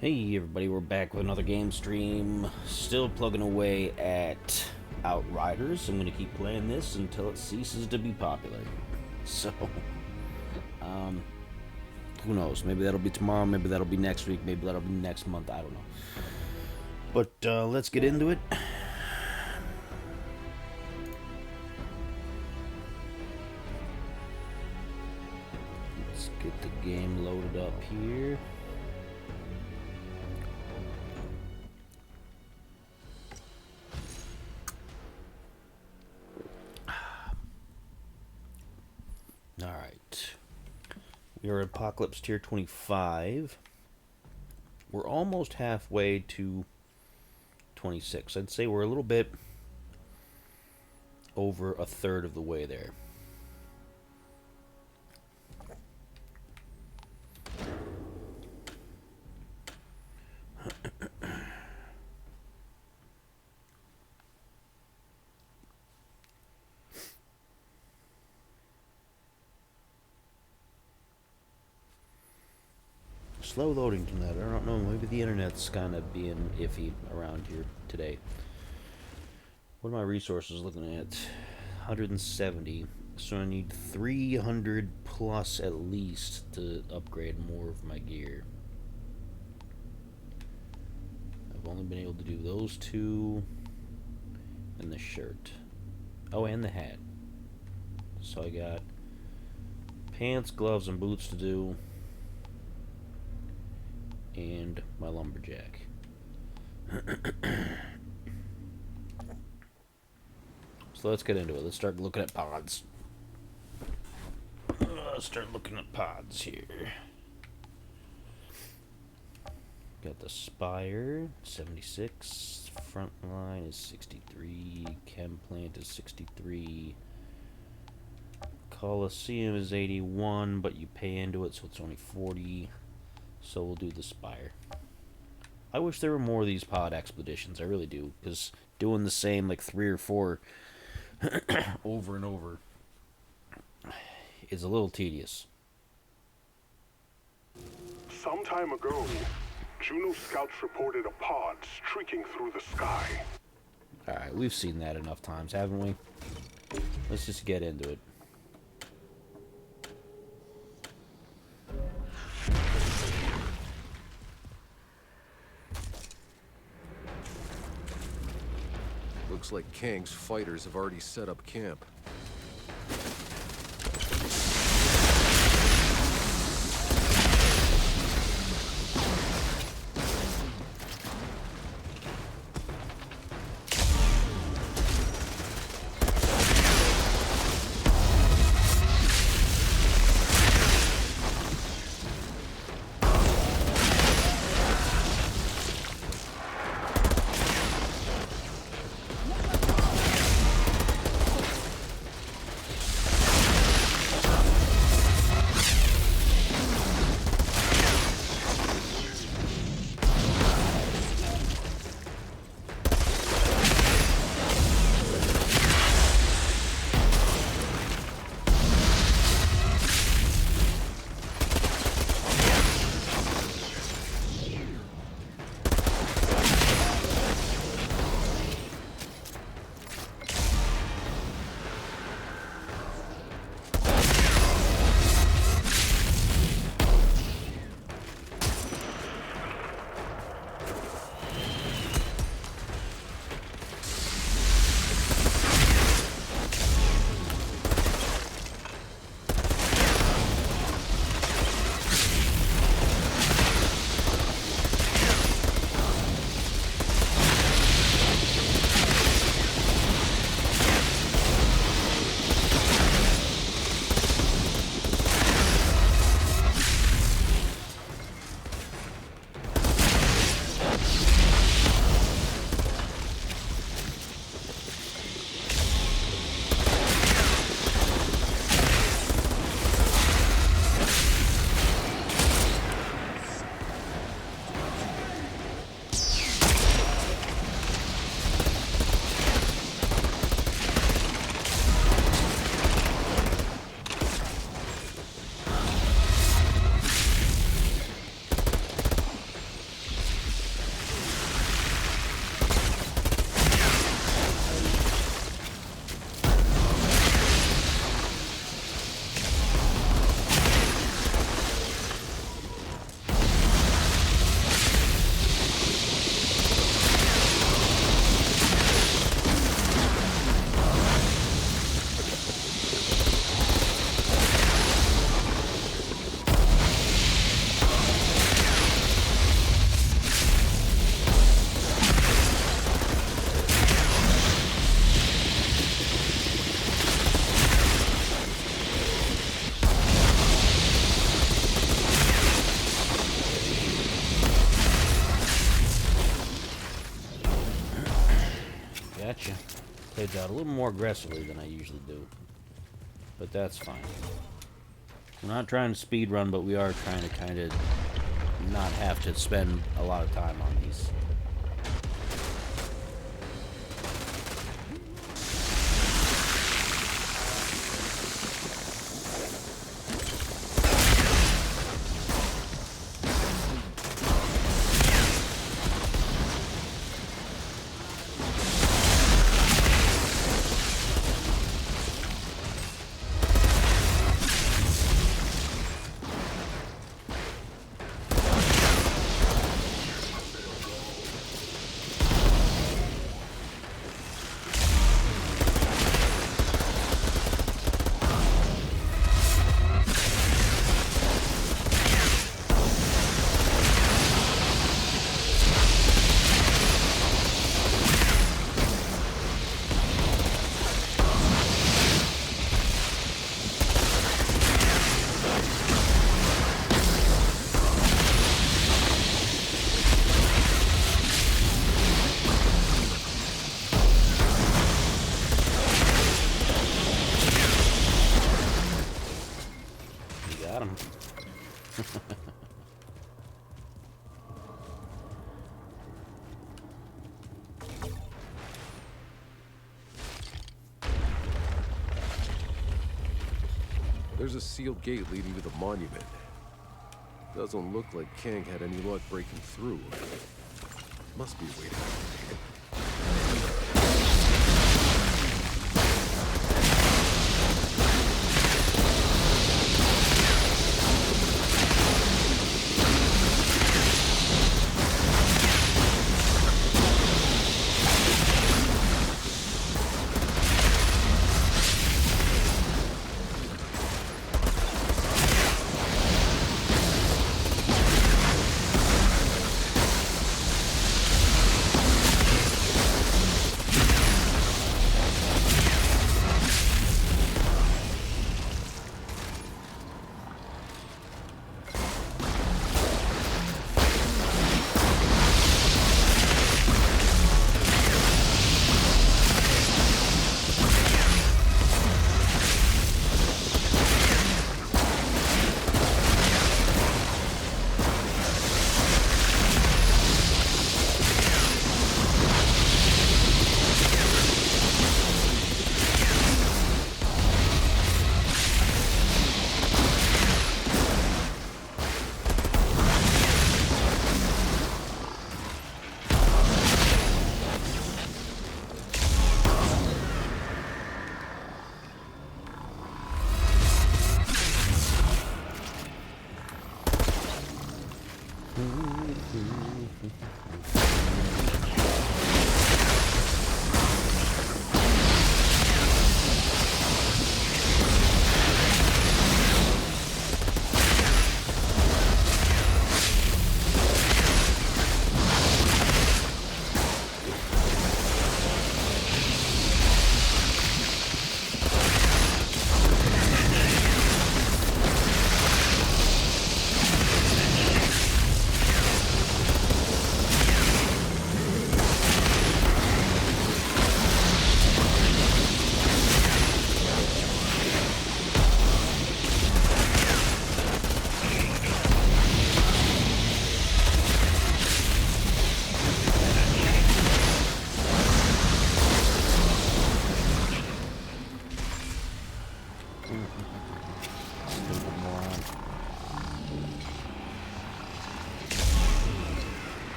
Hey everybody, we're back with another game stream. Still plugging away at Outriders. I'm gonna keep playing this until it ceases to be popular. So, um, who knows? Maybe that'll be tomorrow, maybe that'll be next week, maybe that'll be next month, I don't know. But let's get into it. Let's get the game loaded up here. Alright. We are at Apocalypse Tier 25. We're almost halfway to 26. I'd say we're a little bit over a third of the way there. Slow loading tonight. I don't know. Maybe the internet's kind of being iffy around here today. What are my resources looking at? 170. So I need 300 plus at least to upgrade more of my gear. I've only been able to do those two and the shirt. Oh, and the hat. So I got pants, gloves, and boots to do. And my lumberjack. So let's get into it. Let's start looking at pods. Let's start looking at pods here. Got the Spire, 76. Front line is 63. Chem plant is 63. Coliseum is 81, but you pay into it, so it's only 40. So we'll do the Spire. I wish there were more of these pod expeditions. I really do, because doing the same like 3 or 4 over and over is a little tedious. Some time ago, Juno scouts reported a pod streaking through the sky. Alright, we've seen that enough times, haven't we? Let's just get into it. Looks like Kang's fighters have already set up camp. at you. Played that a little more aggressively than I usually do. But that's fine. We're not trying to speed run, but we are trying to kind of not have to spend a lot of time on these. There's a sealed gate leading to the monument. Doesn't look like Kang had any luck breaking through. Must be a way to activate it.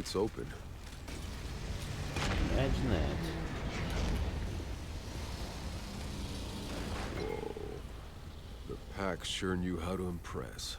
it's open. Imagine that. Whoa. The pack sure knew how to impress.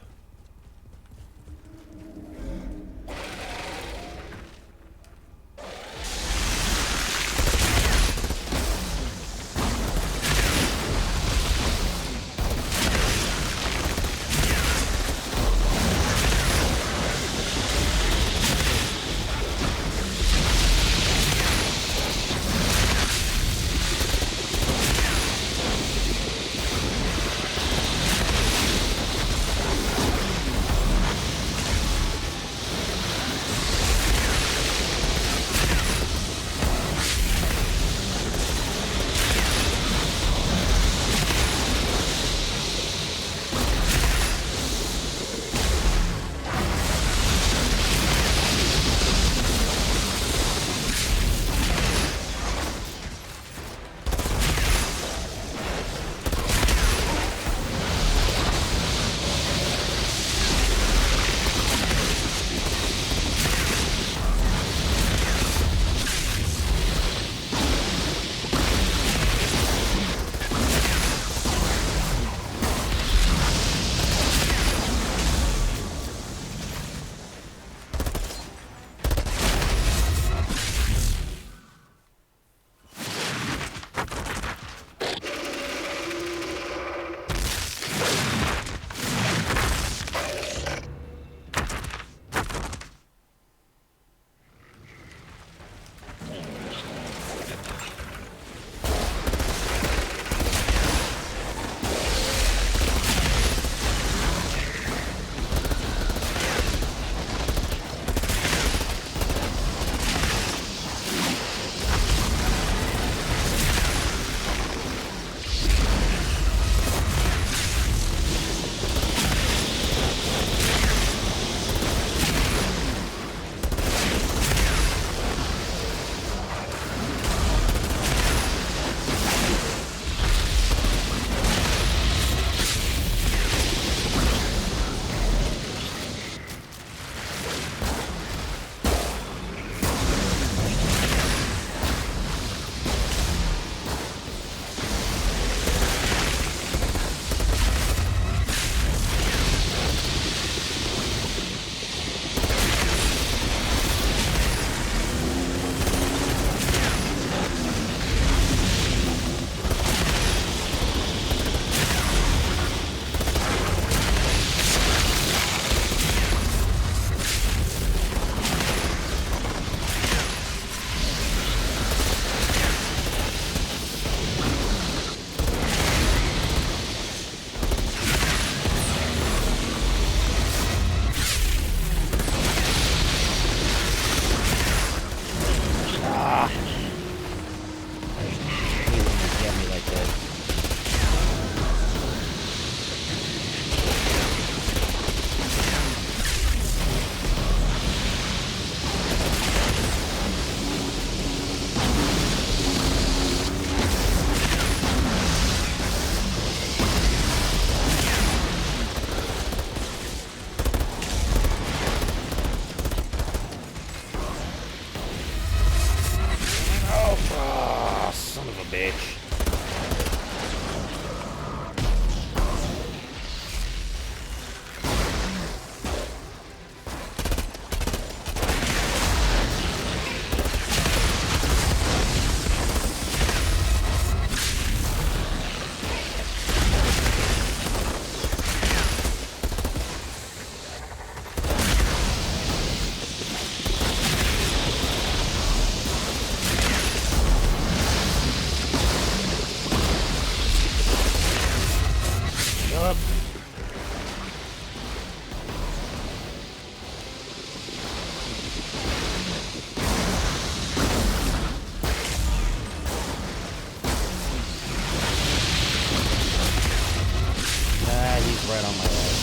right on my ass.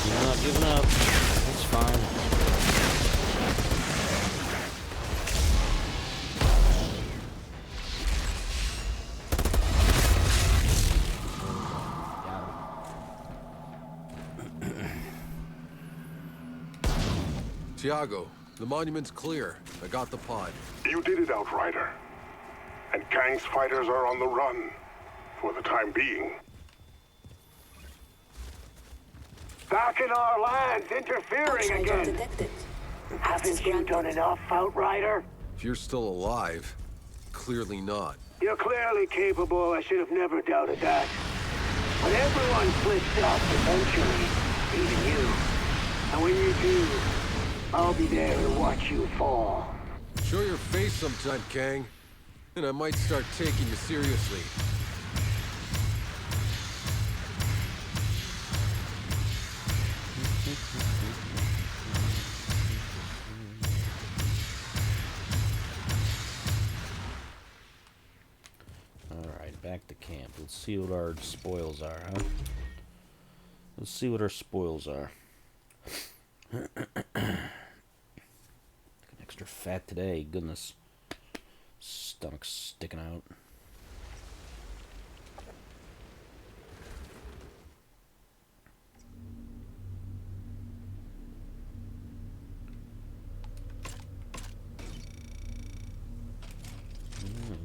Giving up, giving up. It's fine. Tiago, the monument's clear. I got the pod. You did it, Outrider. And Kang's fighters are on the run. For the time being. Back in our lands, interfering Outsider again. detected. Haven't you done enough, Outrider? If you're still alive, clearly not. You're clearly capable. I should have never doubted that. But everyone slips up eventually, even you. And when you do, I'll be there to watch you fall. Show your face sometime, Kang, and I might start taking you seriously. Alright, back to camp. Let's see what our spoils are, huh? Let's see what our spoils are. Extra fat today, goodness. Stomach's sticking out.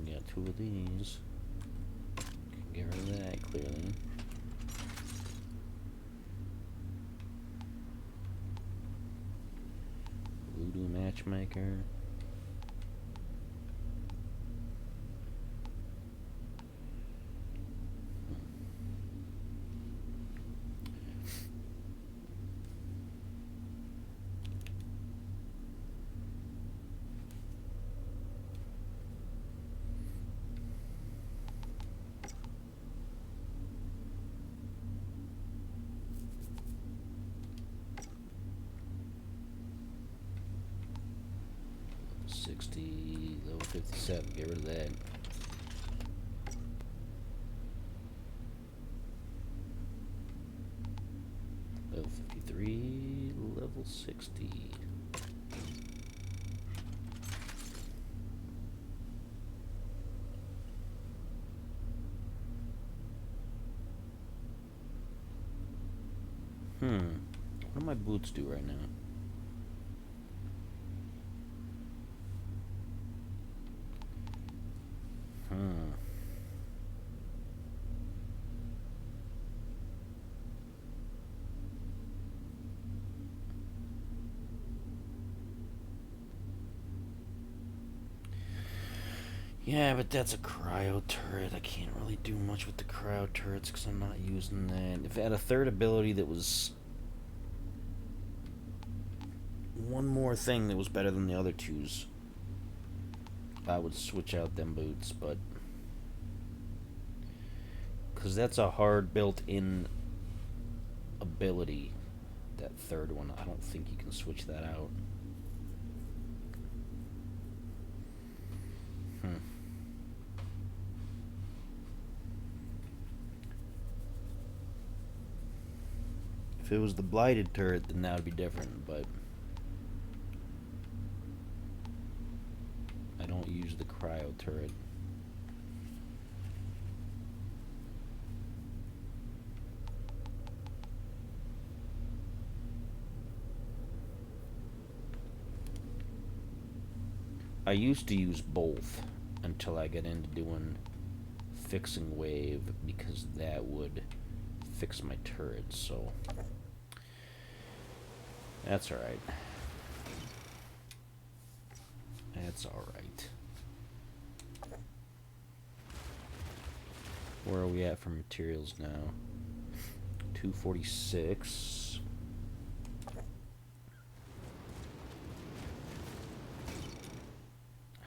Got 2 of these. Can get rid of that clearly. Voodoo matchmaker. Level 57, get rid of that. Level 53, level 60. What do my boots do right now? Yeah, but that's a cryo turret. I can't really do much with the cryo turrets because I'm not using that. If I had a third ability that was one more thing that was better than the other twos, I would switch out them boots, but because that's a hard built-in ability, that third one. I don't think you can switch that out. If it was the blighted turret, then that would be different, but I don't use the cryo turret. I used to use both until I got into doing fixing wave, because that would fix my turrets, so that's alright. That's alright. Where are we at for materials now? 246.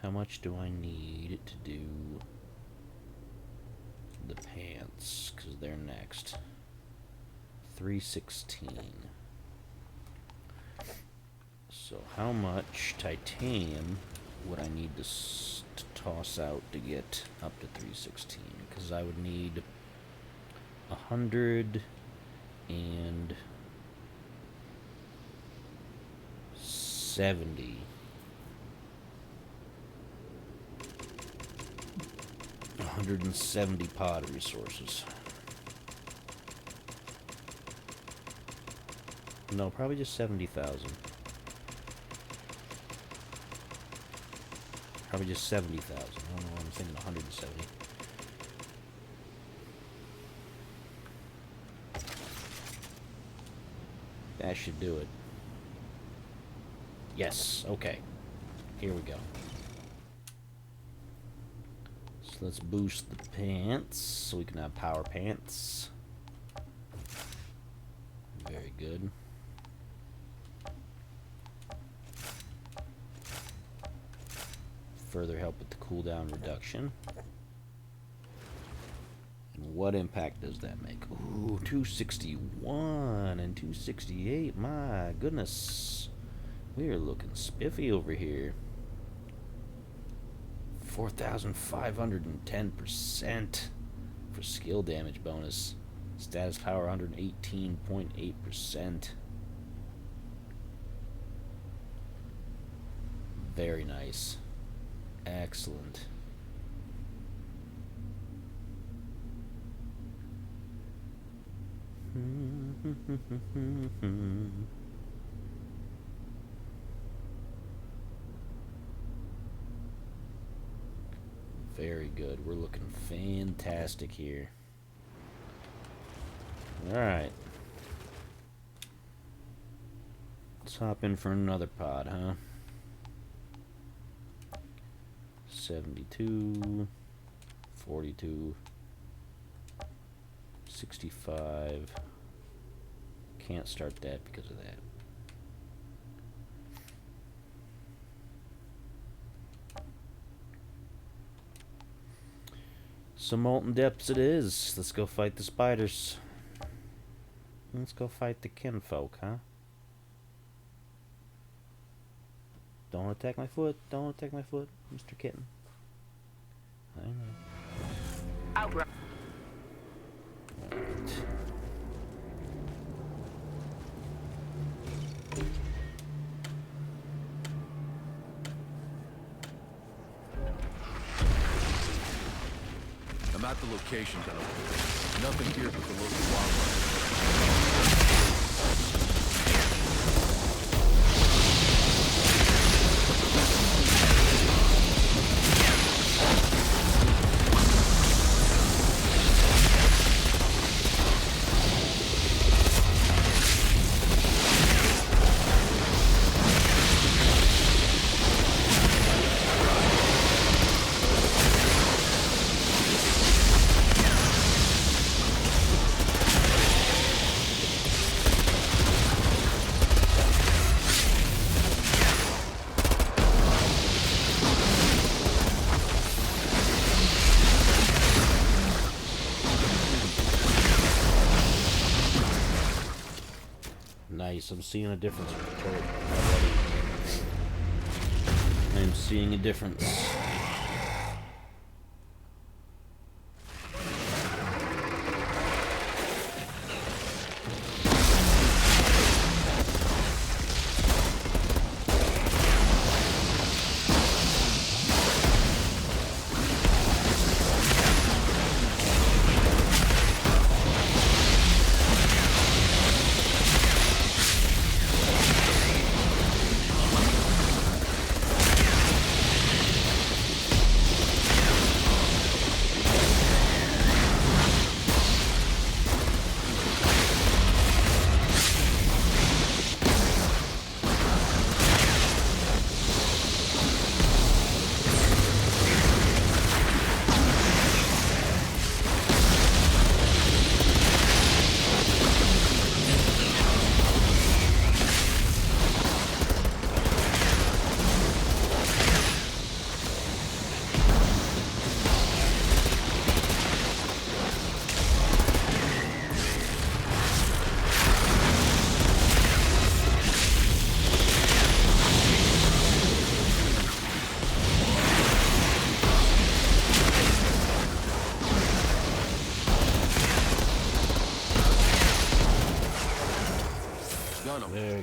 How much do I need to do the pants? Because they're next. 316. So how much titanium would I need to toss out to get up to 316? Because I would need 170. 170 pod resources. No, probably just 70,000. Probably just 70,000. I don't know why I'm thinking 170. That should do it. Yes, okay. Here we go. So let's boost the pants so we can have power pants. Very good. Further help with the cooldown reduction. And what impact does that make? Ooh, 261 and 268. My goodness. We are looking spiffy over here. 4,510% for skill damage bonus. Status power 118.8%. Very nice. Excellent. Very good. We're looking fantastic here. Alright. Let's hop in for another pod, huh? 72, 42, 65. Can't start that because of that. Some molten depths it is. Let's go fight the spiders. Let's go fight the kinfolk, huh? Don't attack my foot. Don't attack my foot, Mr. Kitten. I know. Outriders. Right. I'm at the location, gentlemen. Nothing here but the local wildlife. Nice, I'm seeing a difference already. I'm seeing a difference.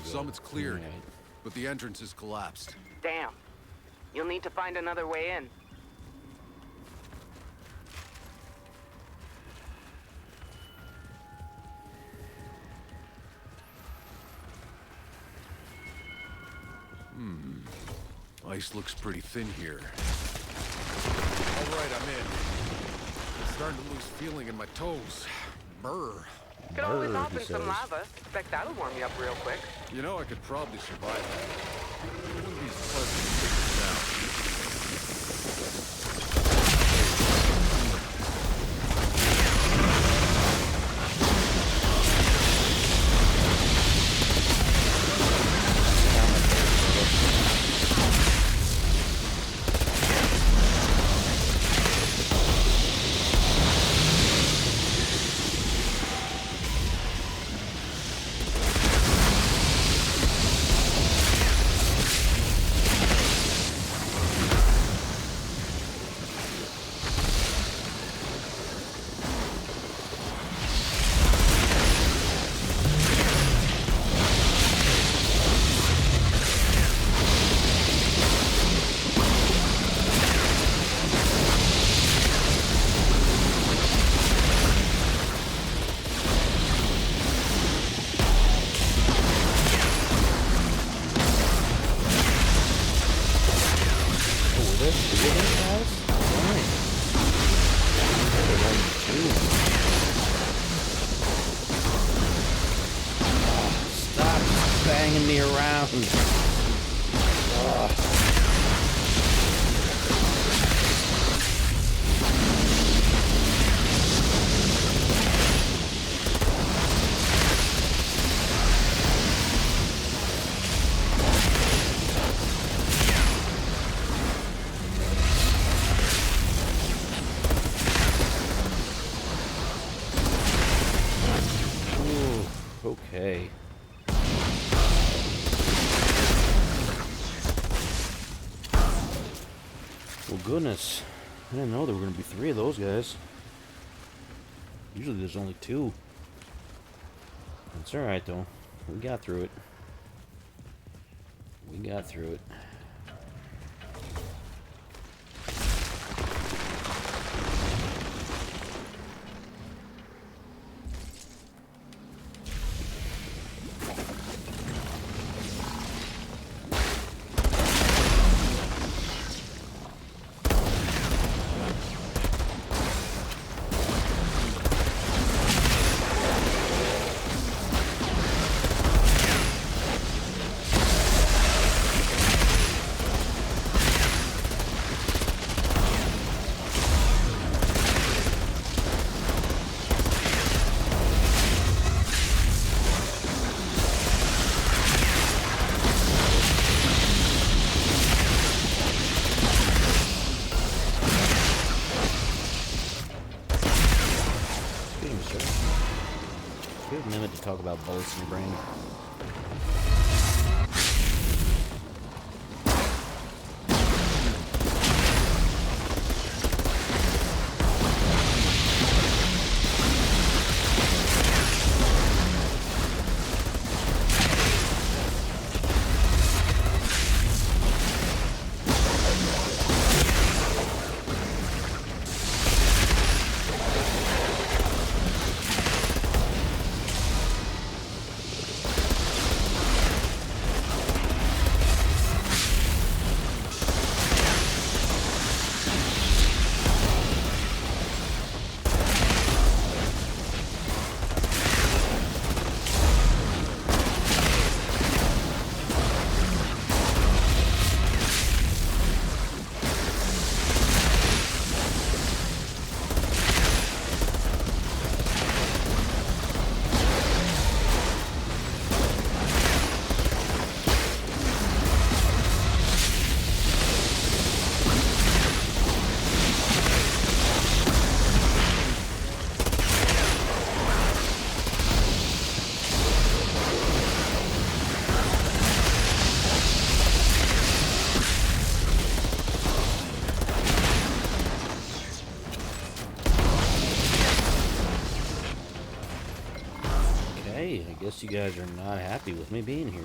Summit's cleared, Right. but the entrance is collapsed. Damn. You'll need to find another way in. Ice looks pretty thin here. All right, I'm in. I'm starting to lose feeling in my toes. Brr. Could always Brr, hop he in some says. lava. Expect that'll warm you up real quick. You know, I could probably survive that. It wouldn't be as pleasant to figure this out. Banging me around. Ugh. Ooh, okay. Well, goodness. I didn't know there were going to be 3 of those guys. Usually there's only 2. It's alright, though. We got through it. We got through it. We have a minute to talk about bullets in your brain. Hey, I guess you guys are not happy with me being here.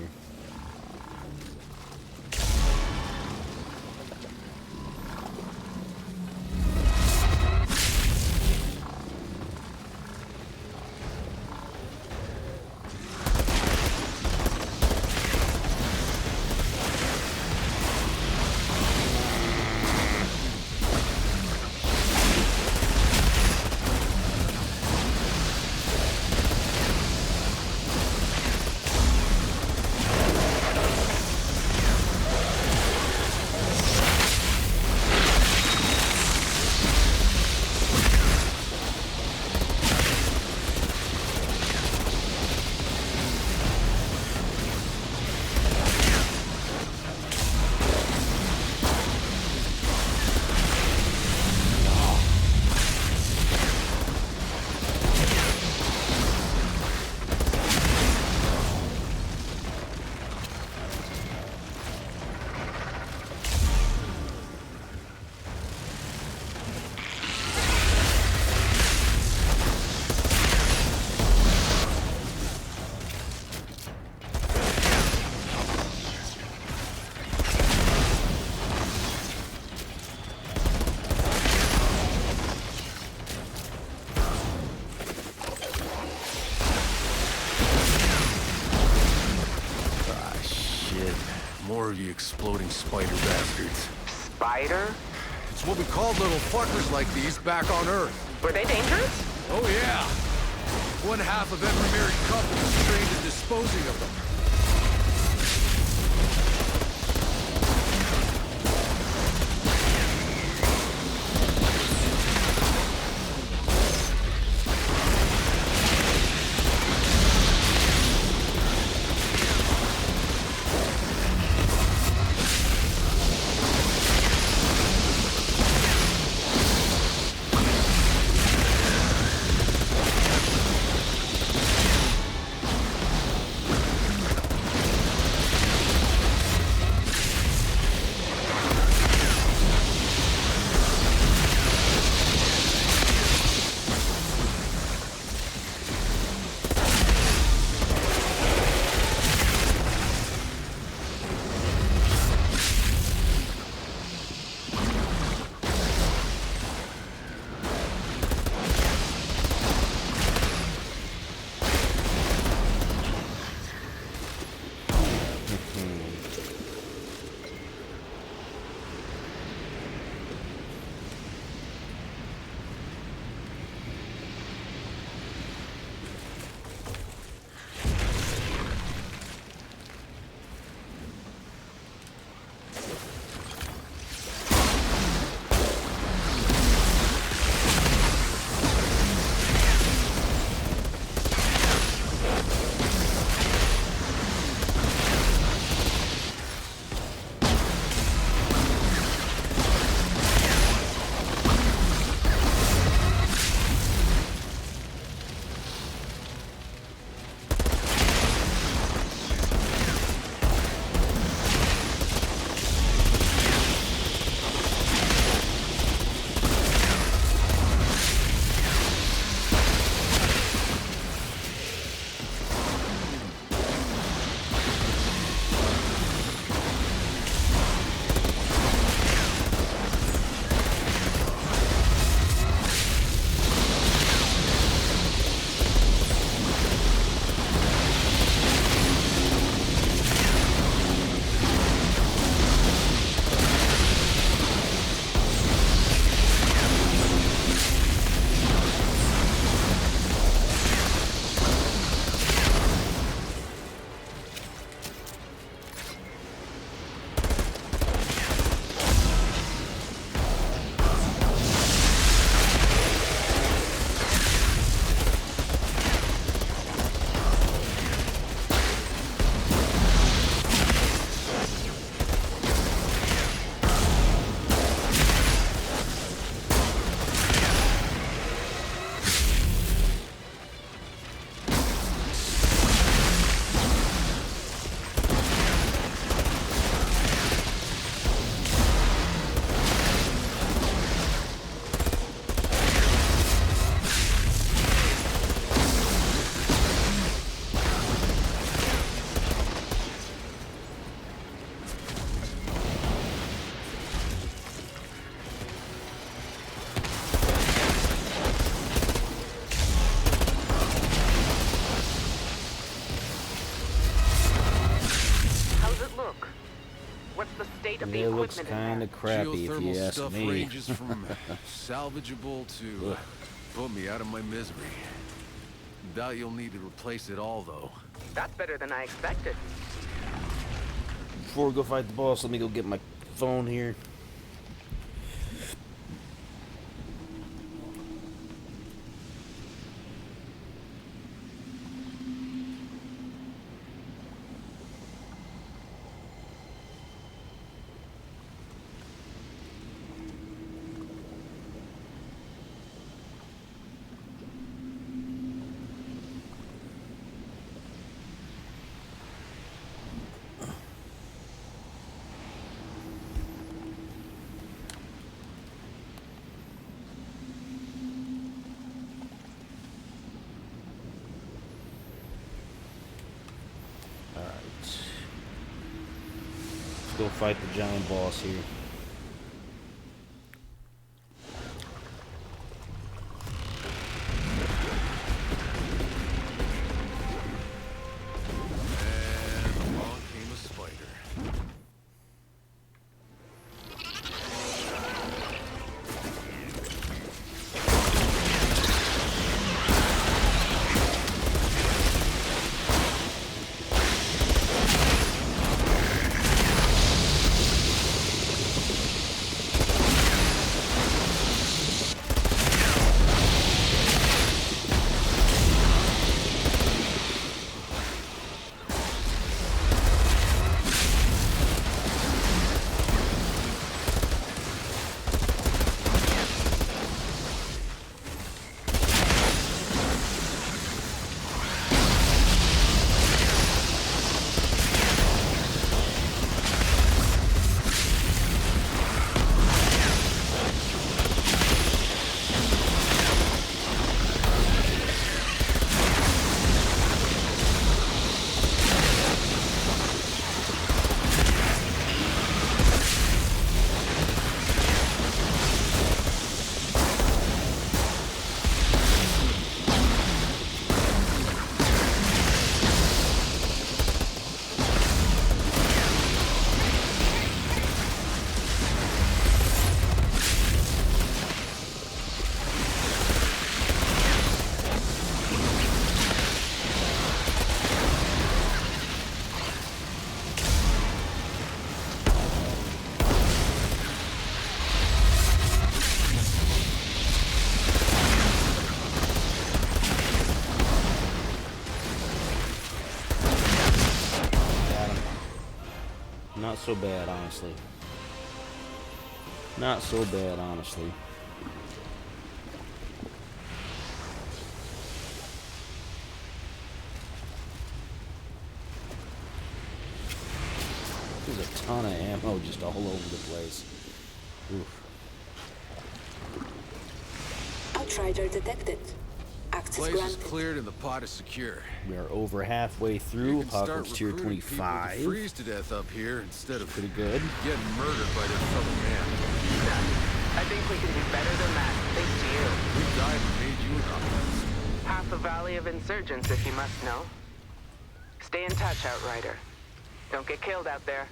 more of you exploding spider bastards. Spider? It's what we called little fuckers like these back on Earth. Were they dangerous? Oh yeah! One half of every married couple is trained in disposing of them. state of the It looks equipment in kind there. of crappy if Geothermal you ask stuff me. ranges from salvageable to put me out of my misery. Doubt you'll need to replace it all, though. That's better than I expected. Before we go fight the boss, let me go get my phone here. Go fight the giant boss here. And along came a spider. Not so bad, honestly. Not so bad, honestly. There's a ton of ammo just all over the place. Oof. Outrider detected. Access Place granted. is cleared and the pod is secure. We are over halfway through You can start Apocalypse Tier recruiting people to 25. freeze to death up here instead of Pretty good. getting murdered by their fellow man. I think we can do better than that, thanks to you. We died and made you an optimist. Half the Valley of Insurgents, if you must know. Stay in touch, Outrider. Don't get killed out there.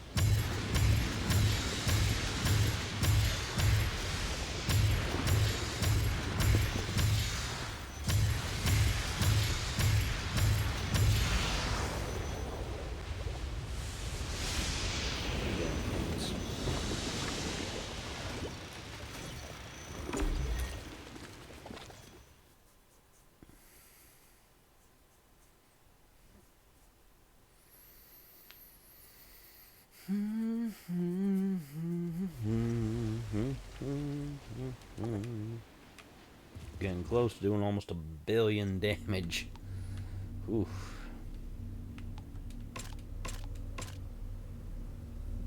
Getting close to doing almost 1 billion damage. Oof.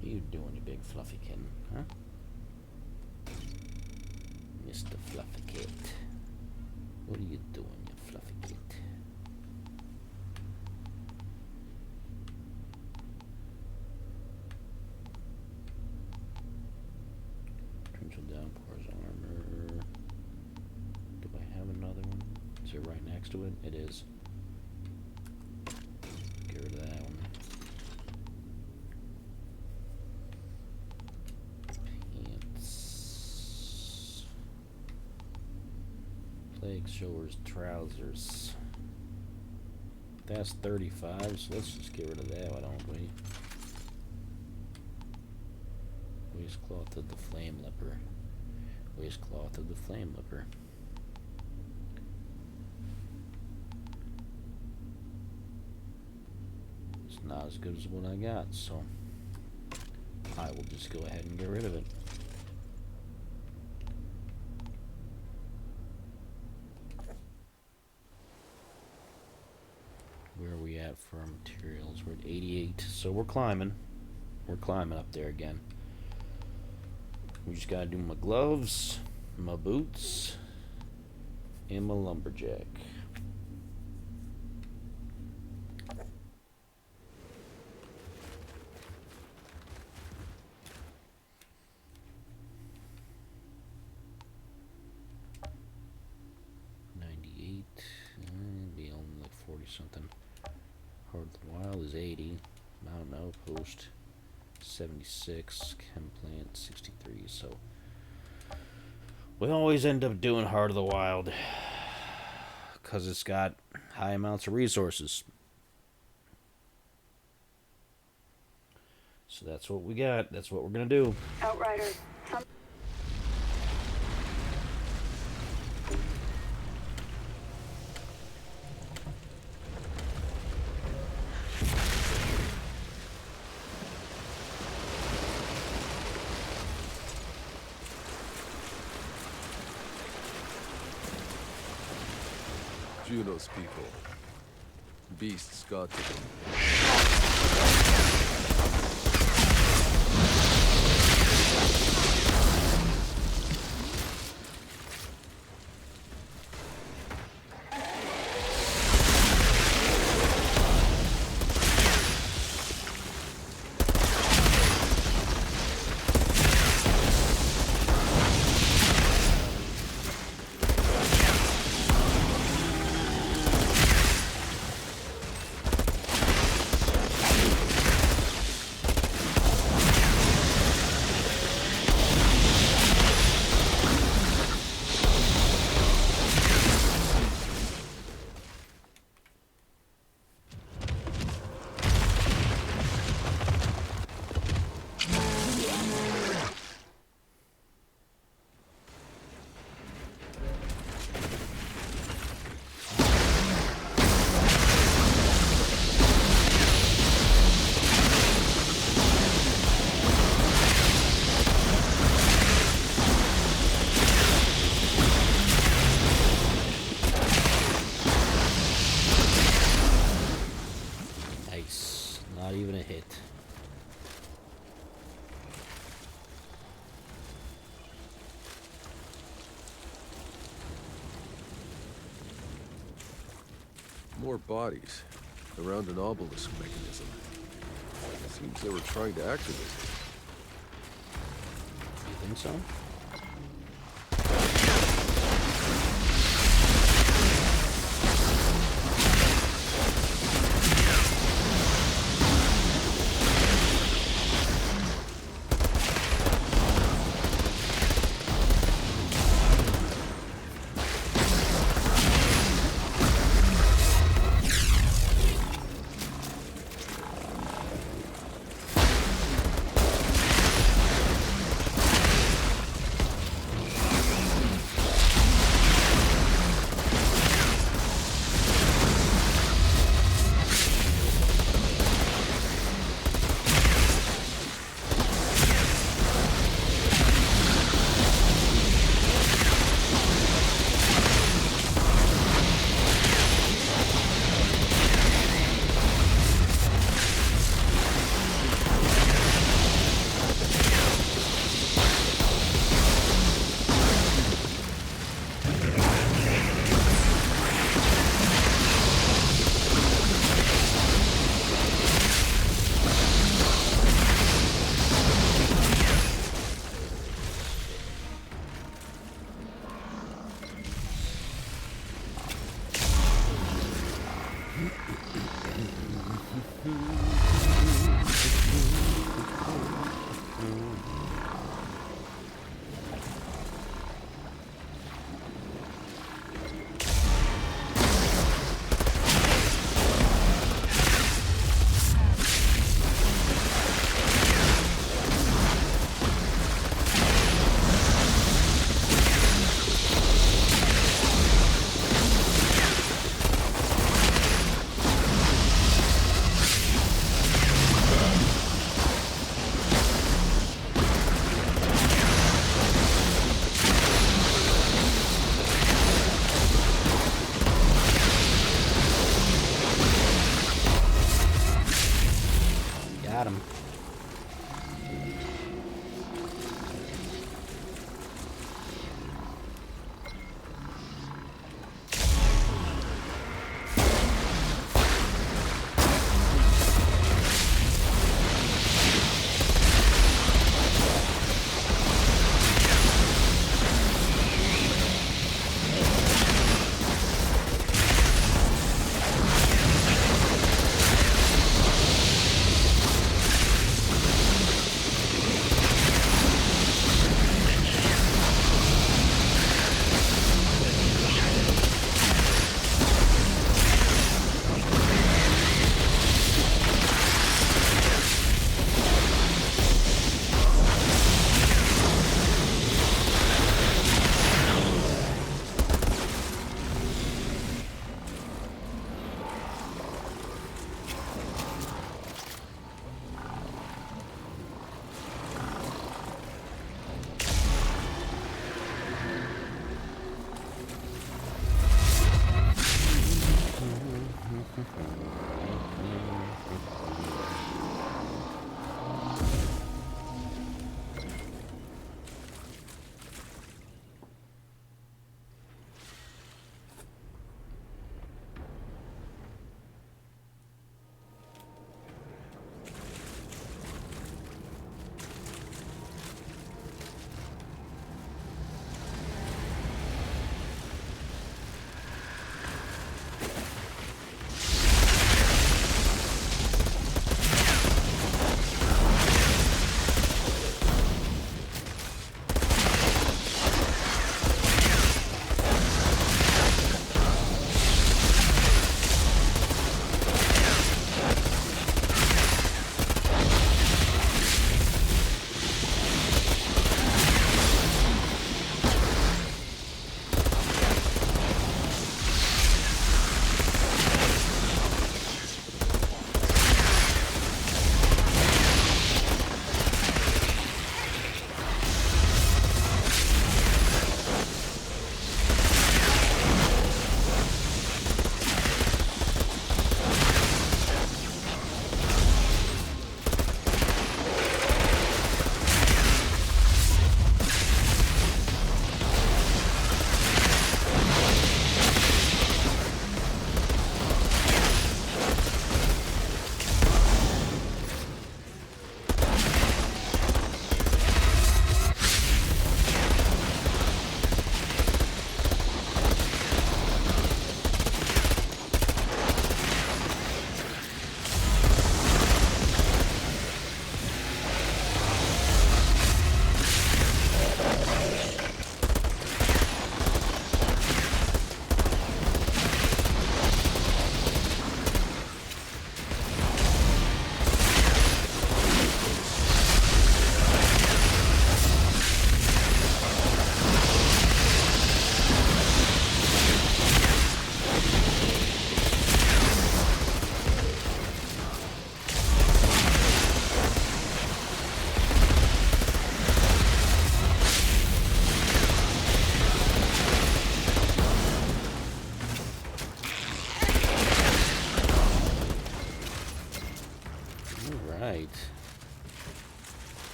What are you doing, you big fluffy kitten, huh? Mr. Fluffy Kit. What are you doing, you fluffy kit? Crimson Downpour's armor. Do I have another one? Is it right next to it? It is. Get rid of that one. Pants. Plague Showers trousers. That's 35, so let's just get rid of that, why don't we? Waistcloth of the Flame Leper. Waistcloth of the Flame Leper. It's not as good as what I got, so I will just go ahead and get rid of it. Where are we at for our materials? We're at 88, so we're climbing. We're climbing up there again. We just gotta do my gloves, my boots, and my lumberjack. Be on like 40 something. Heart of the Wild is 80. Mountain Outpost 76. Chem Plant 63. So we always end up doing Heart of the Wild because it's got high amounts of resources. So that's what we got. That's what we're gonna do. Outriders. Juno's people. Beasts got to them. More bodies around an obelisk mechanism. Seems they were trying to activate it. You think so?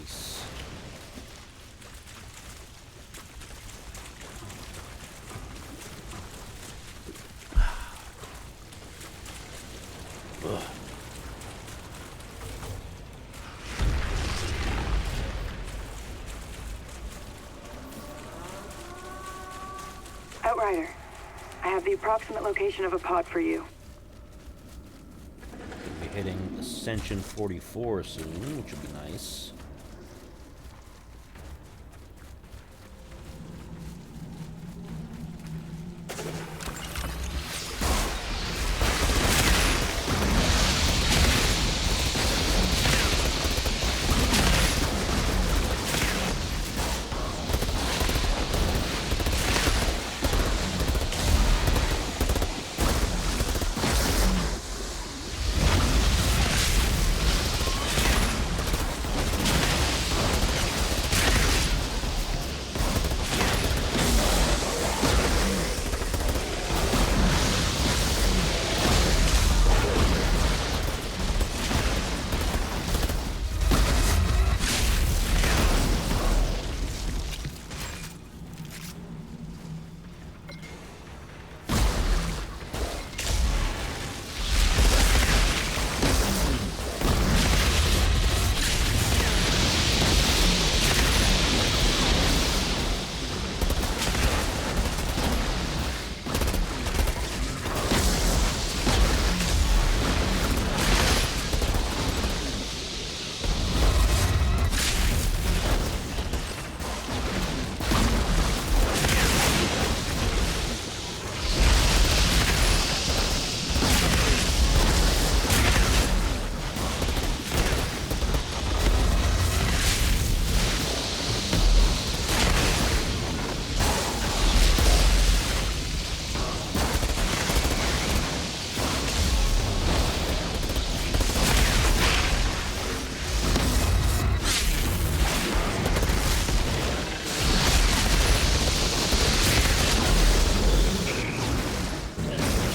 Nice. Ugh. Outrider, I have the approximate location of a pod for you. We'll be hitting Ascension 44 soon, which would be nice.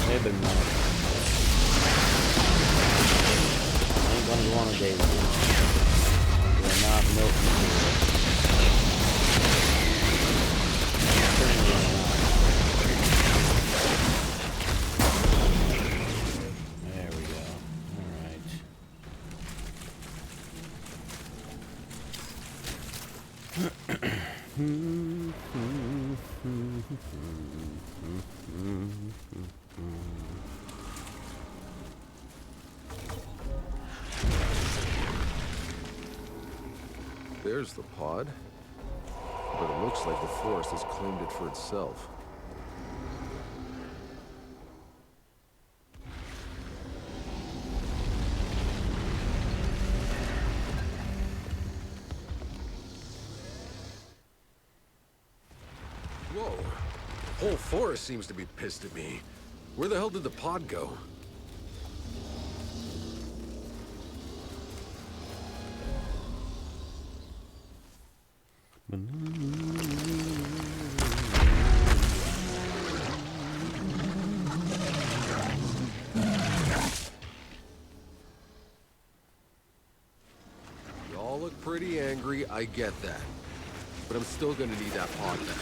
They've been nice. I ain't gonna go on a date with you. They're not milking me. Certainly not. There we go. Alright. There's the pod. But it looks like the forest has claimed it for itself. Whoa. The whole forest seems to be pissed at me. Where the hell did the pod go? Y'all look pretty angry, I get that. But I'm still gonna need that pod back.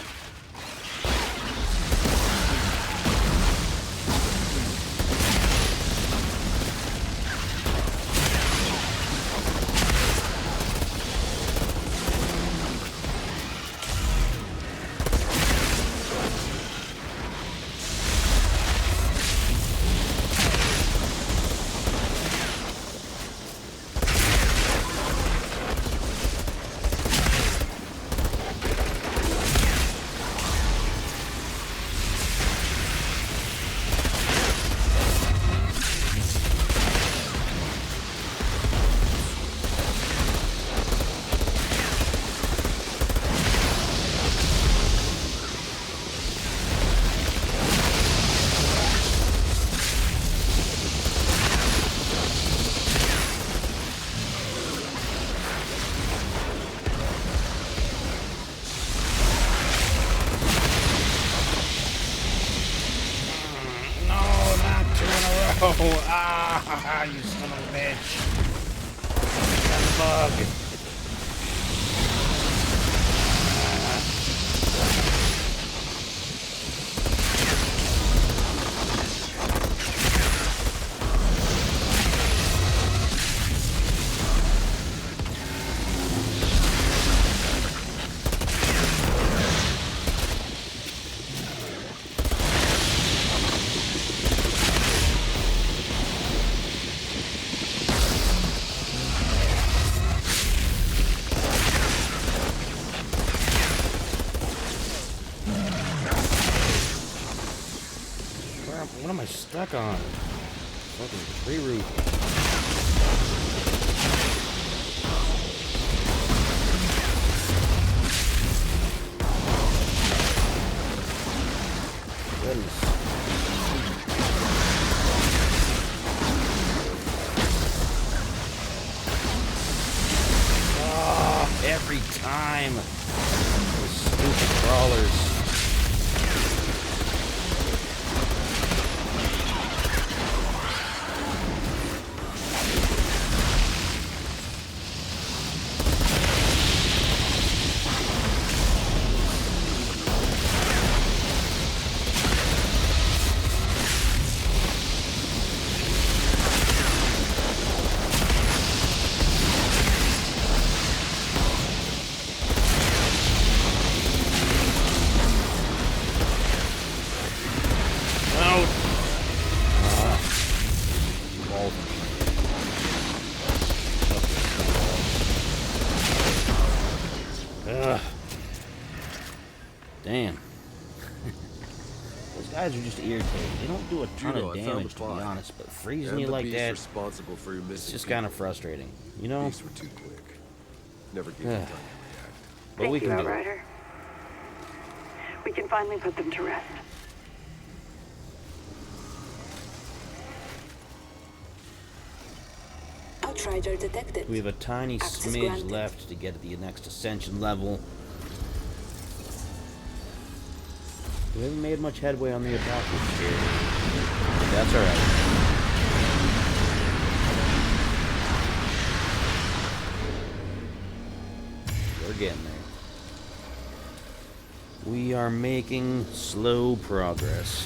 Oh, ah, you son of a bitch. That bug. stuck on? Fucking tree root. Goodness. Oh, every time. Those stupid crawlers. Damn. Those guys are just irritating. They don't do a ton of damage, to be honest, but freezing you like that, responsible for your it's just kind of frustrating, you know? Beasts were too quick. Never gave them time to react. But we Thank you, can do it. Outrider. We can finally put them to rest. Outrider detected. We have a tiny Access smidge granted. left to get to the next ascension level. We haven't made much headway on the apocalypse here. That's alright. We're getting there. We are making slow progress.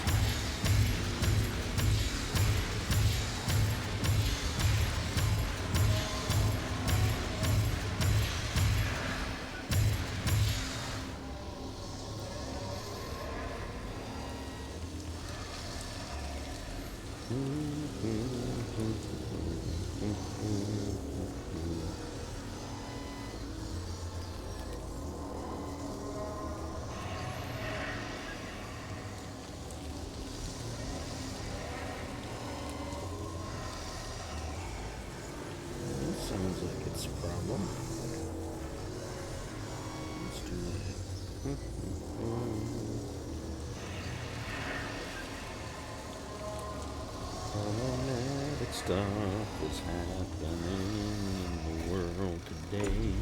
Sounds like it's a problem. Let's do that. Problematic stuff is happening in the world today.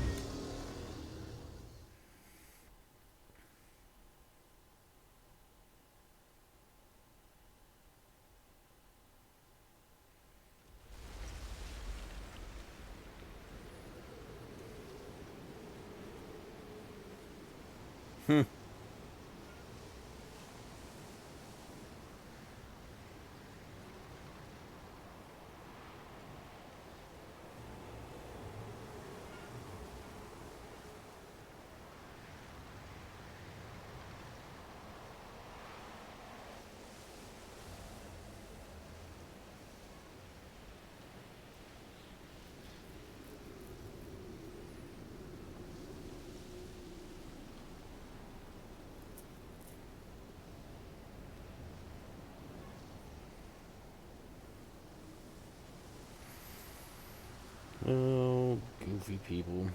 Oh, goofy people.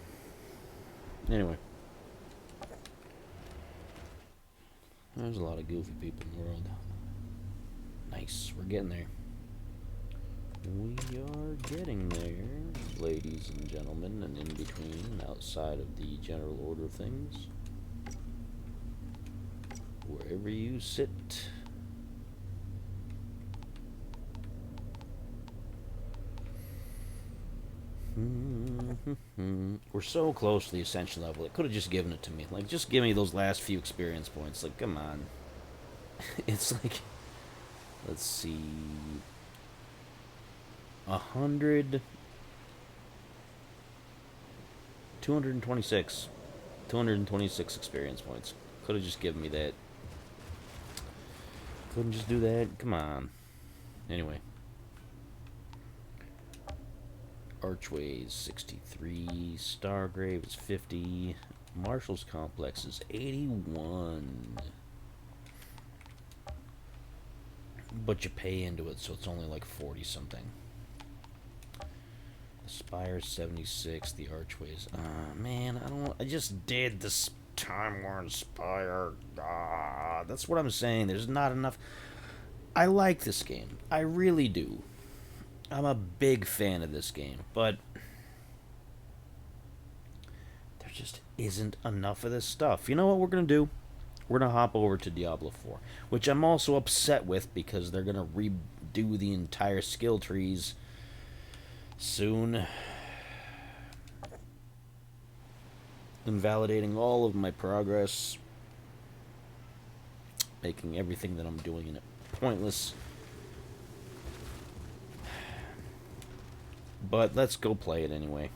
Anyway. There's a lot of goofy people in the world. Nice, we're getting there. We are getting there, ladies and gentlemen, and in between, outside of the general order of things. Wherever you sit. We're so close to the ascension level. It could have just given it to me. Like, just give me those last few experience points. Like, come on. It's like, let's see, 100, 226 experience points. Could have just given me that. Couldn't just do that. Come on. Anyway. Archways 63, Stargrave is 50, Marshall's Complex is 81. but you pay into it, so it's only like 40 something. The Spire 76, the archways. Man, I just did this Time Worn Spire. That's what I'm saying. There's not enough. I like this game. I really do. I'm a big fan of this game, but there just isn't enough of this stuff. You know what we're going to do? We're going to hop over to Diablo 4, which I'm also upset with because they're going to redo the entire skill trees soon, invalidating all of my progress, making everything that I'm doing in it pointless. But let's go play it anyway.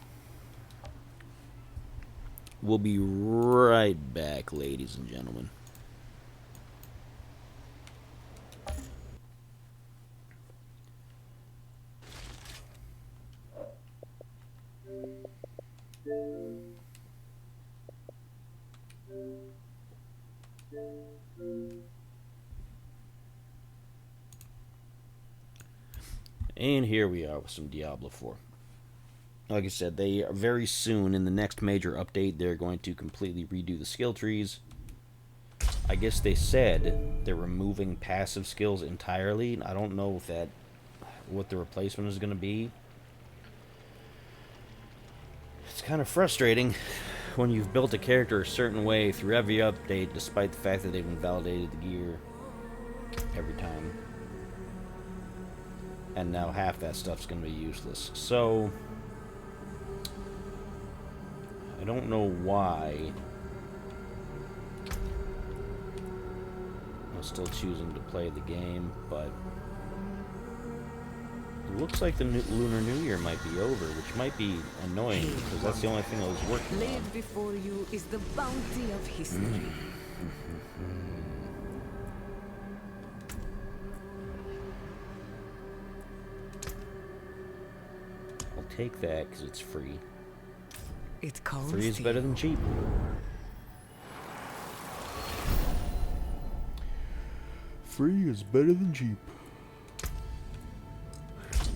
We'll be right back, ladies and gentlemen. And here we are with some Diablo 4. Like I said, they are very soon, in the next major update, they're going to completely redo the skill trees. I guess they said they're removing passive skills entirely. I don't know if what the replacement is going to be. It's kind of frustrating when you've built a character a certain way through every update, despite the fact that they've invalidated the gear every time. And now half that stuff's going to be useless. So I don't know why I'm still choosing to play the game, but it looks like the Lunar New Year might be over, which might be annoying because that's the only thing I was working on. Laid before you is the bounty of history. I'll take that because it's free. It calls Free is to better you. than cheap. Free is better than cheap.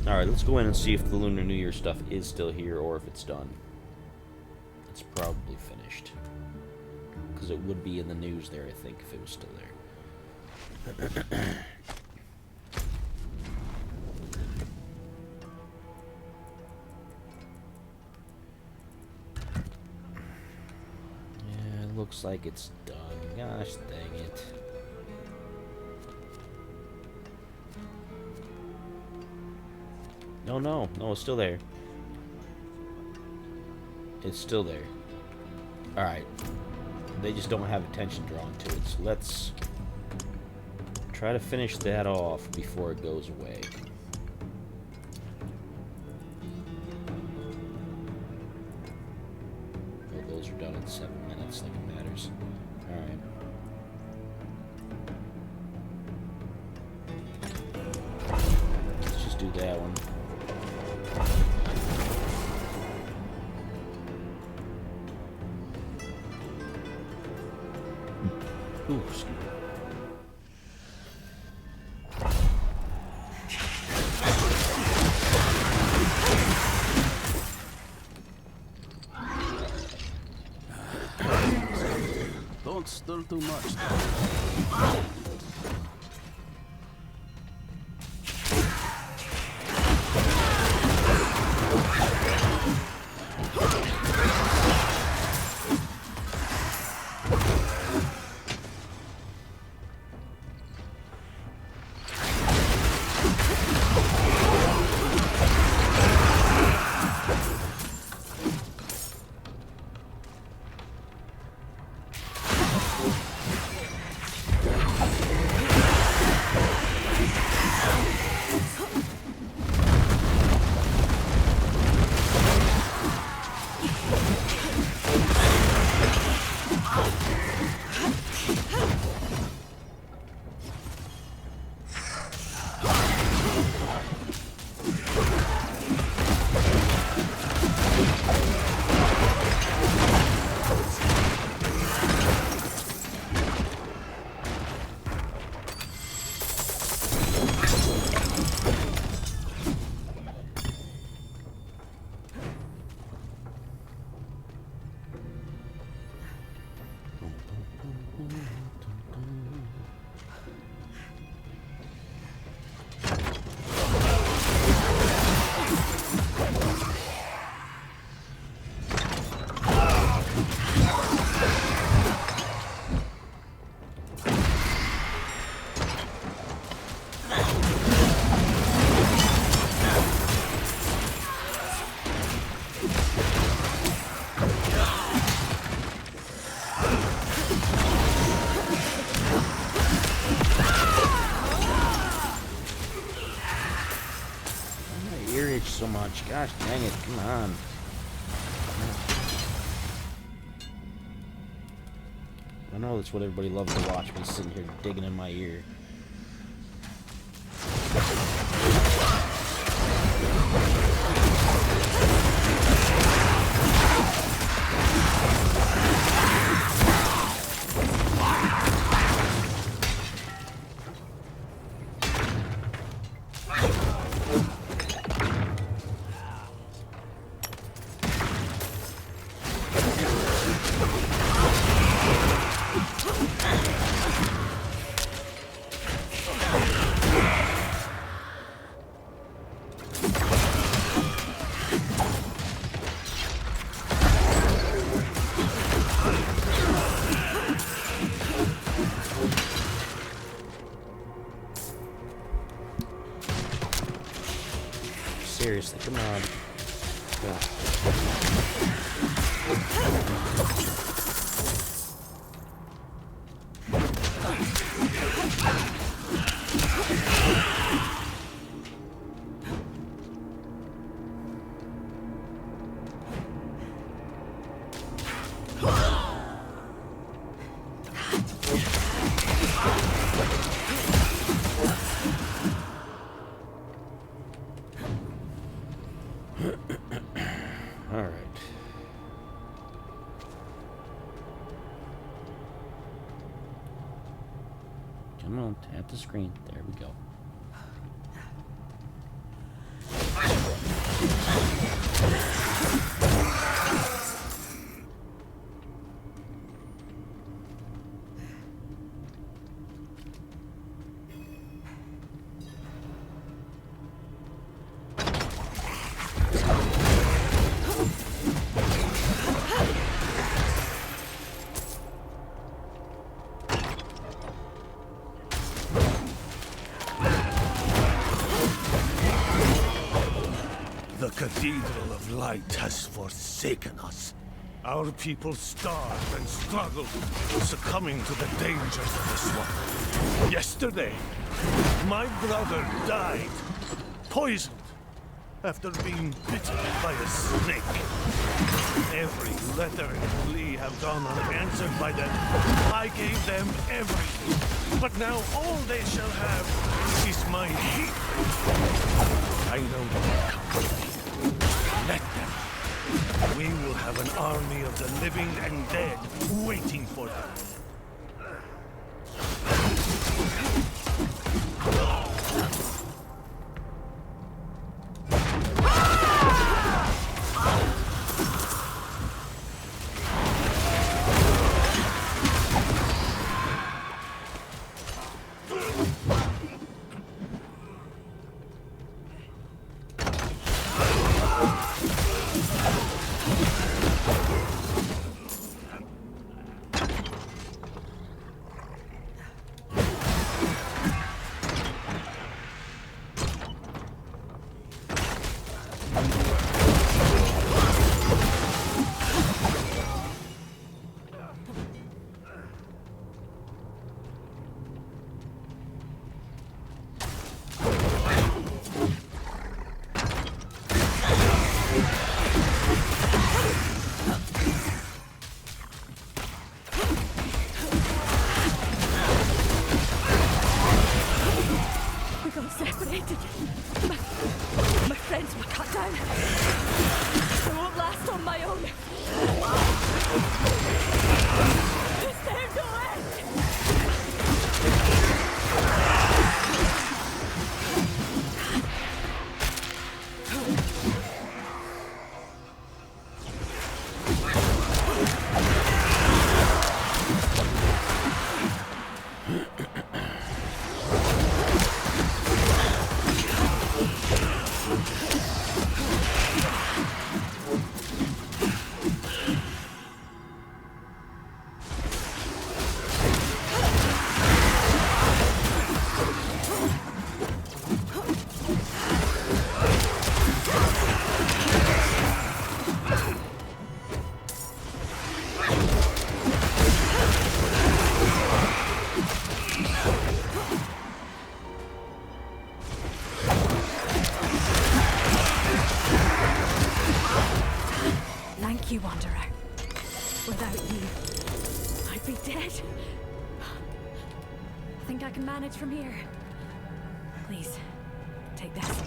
Alright, let's go in and see if the Lunar New Year stuff is still here or if it's done. It's probably finished. Because it would be in the news there, I think, if it was still there. Yeah, it looks like it's done. Gosh dang it. No, it's still there. It's still there. Alright. They just don't have attention drawn to it, so let's try to finish that off before it goes away. Oh, those are done in 7 minutes, like it matters. Alright. Let's just do that one. Ooh, excuse me. Don't stir too much. much. Gosh dang it, come on. I know that's what everybody loves to watch, me sitting here digging in my ear. Seriously, come on. Alright. Come on, tap the screen. There we go. The Cathedral of Light has forsaken us. Our people starve and struggle, succumbing to the dangers of the swamp. Yesterday, my brother died, poisoned, after being bitten by a snake. Every letter and plea have gone unanswered by them. I gave them everything, but now all they shall have is my hate. I know they come. Let them. We will have an army of the living and dead waiting for them. Without you, I'd be dead. I think I can manage from here. Please, take this.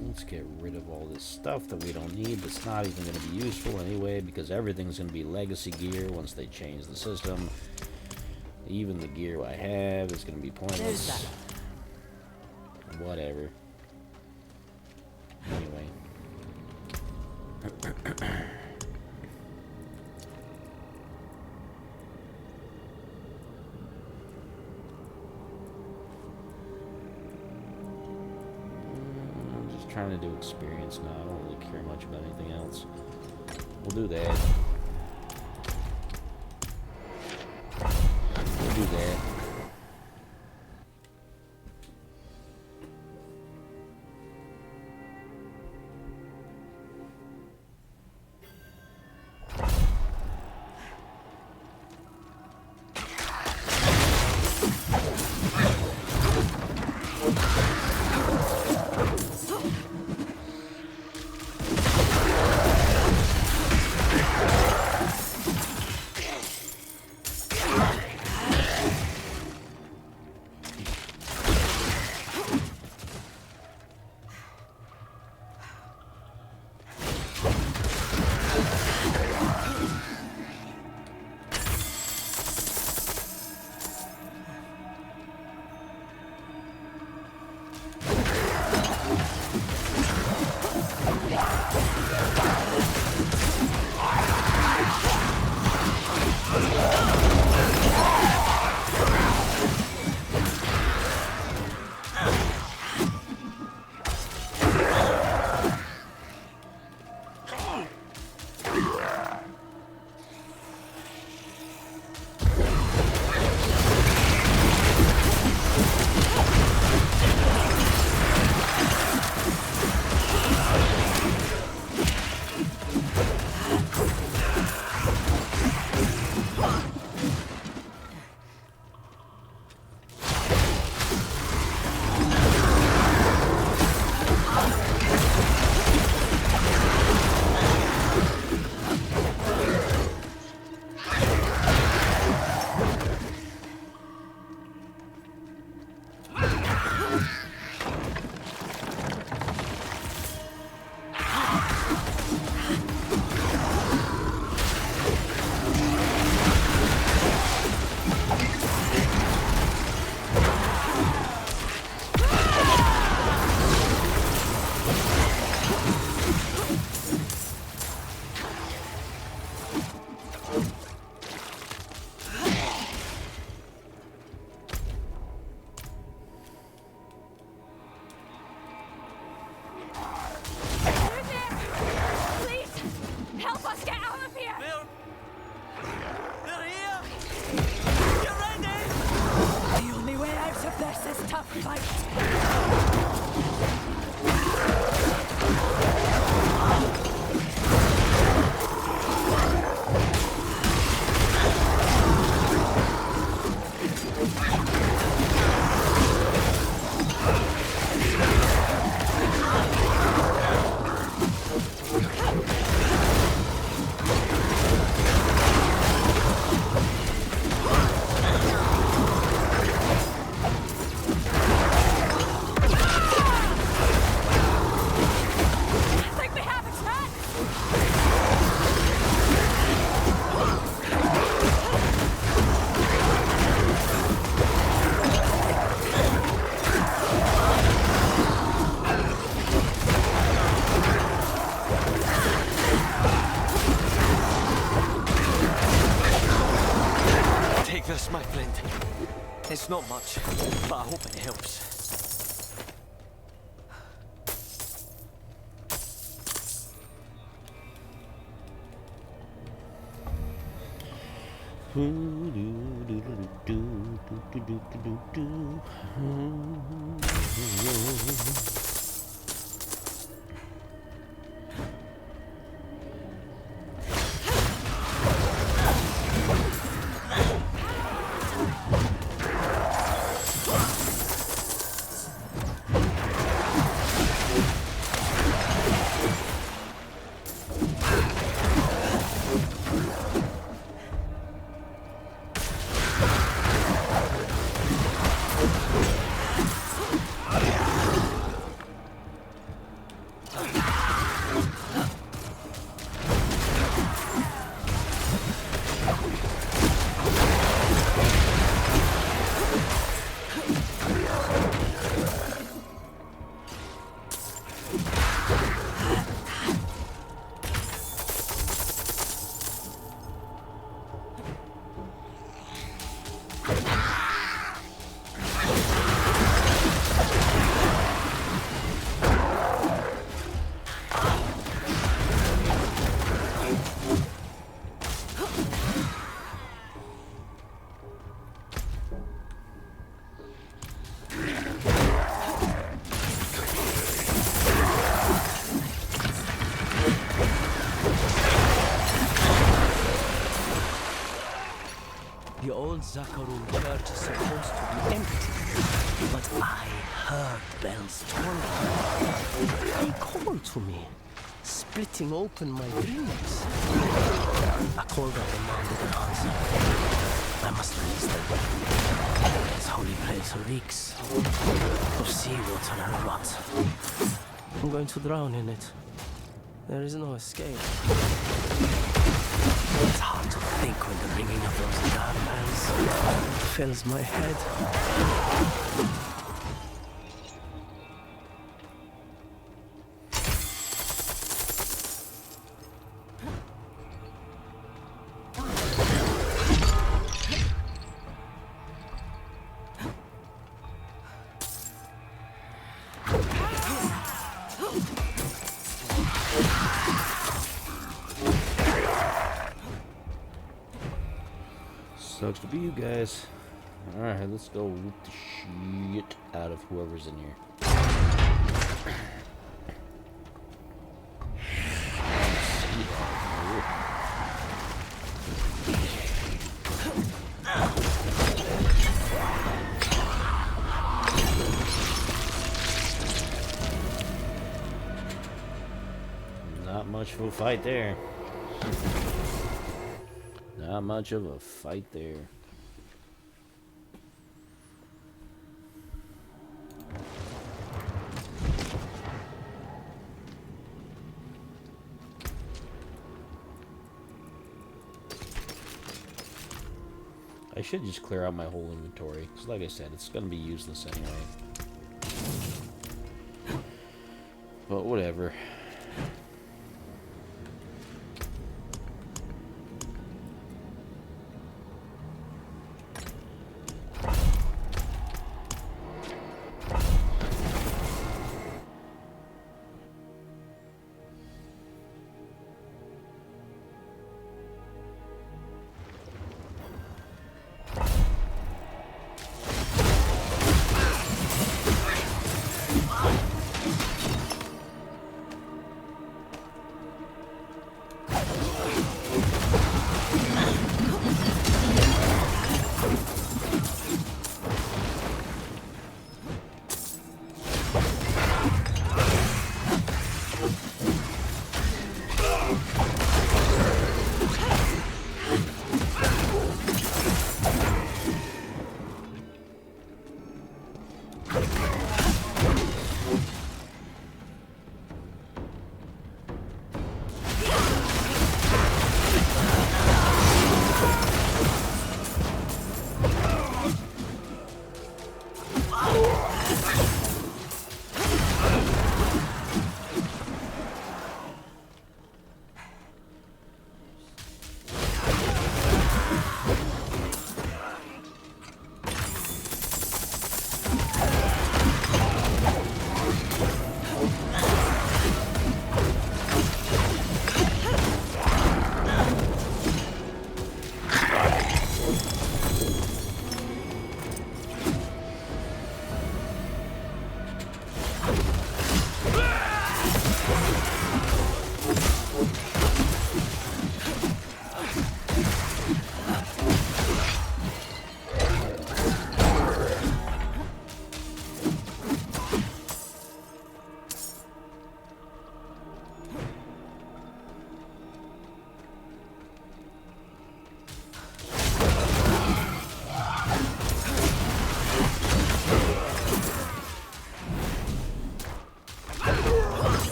Let's get rid of all this stuff that we don't need, that's not even going to be useful anyway, because everything's going to be legacy gear once they change the system. Even the gear I have is going to be pointless. Whatever. Anyway. Trying to do experience now. I don't really care much about anything else. We'll do that. We'll do that. This, my friend. It's not much, but I hope it helps. The old Zakharun church is supposed to be empty, but I heard bells tolling. They called to me, splitting open my dreams. I called out the man with an answer. I must release them. This holy place reeks of seawater and rot. I'm going to drown in it. There is no escape. It's hard to think when the ringing of those dark bells fills my head. Sucks to be you guys. Alright, let's go loot the shit out of whoever's in here. Not much of a fight there. Not much of a fight there. I should just clear out my whole inventory, because like I said, it's going to be useless anyway. But whatever.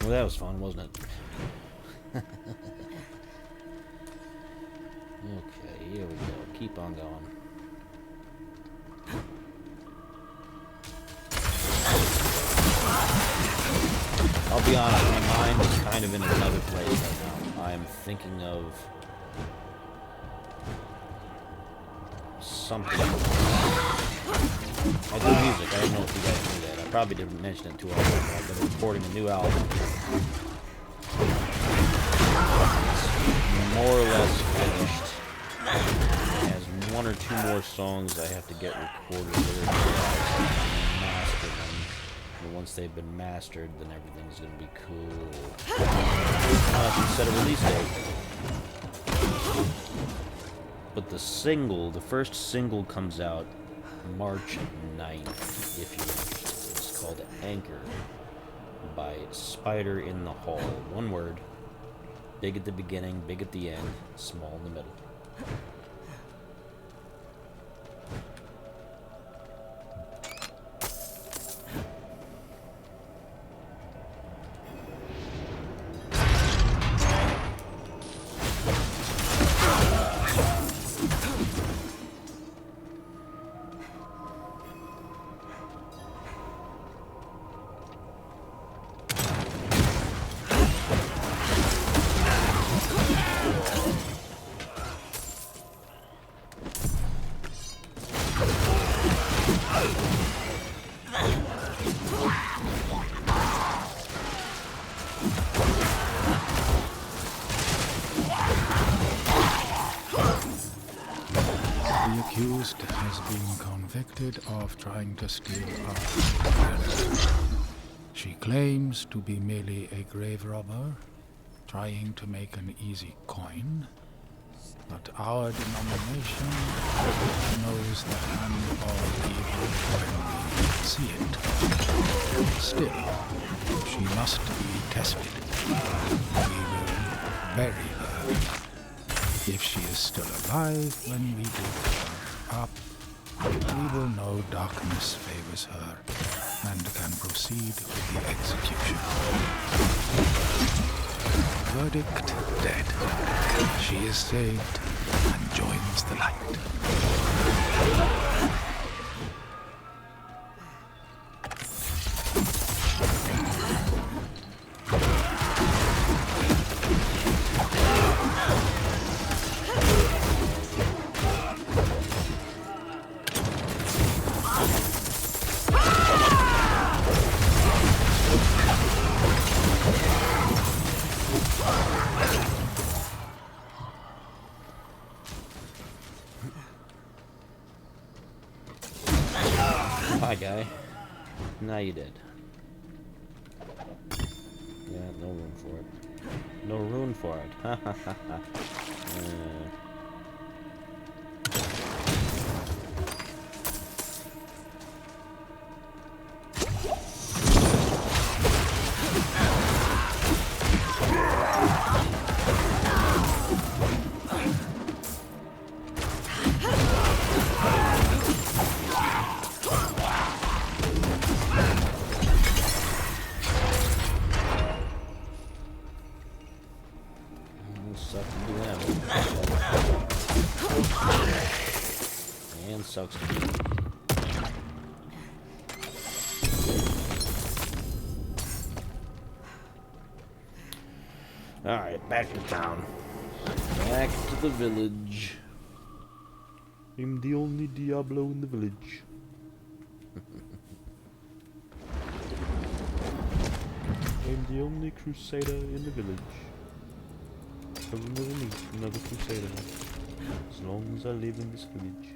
Well, that was fun, wasn't it? Okay, here we go. Keep on going. I'll be honest, my mind is kind of in another place right now. I'm thinking of something. I do music. I don't know if you guys knew that. I probably didn't mention it too often, but I've been recording a new album. It's more or less finished. It has one or two more songs I have to get recorded there. Master them. And once they've been mastered, then everything's gonna be cool. I can set a release date. But the single, the first single comes out March 9th, if you're interested. It's called Anchor by Spider in the Hall. One word. Big at the beginning, big at the end, small in the middle. The accused has been convicted of trying to steal art. She claims to be merely a grave robber, trying to make an easy coin. But our denomination knows the hand of evil when we see it. Still, she must be tested. We will bury her. If she is still alive when we dig her up, we will know darkness favors her and can proceed with the execution. Verdict dead. She is saved and joins the light. Hi, guy. Now you did. Yeah, no room for it. No room for it. Ha ha ha ha. And sucks to be. Alright, back to town. Back to the village. I'm the only Diablo in the village. I'm the only Crusader in the village. I will never meet another Crusader as long as I live in this village.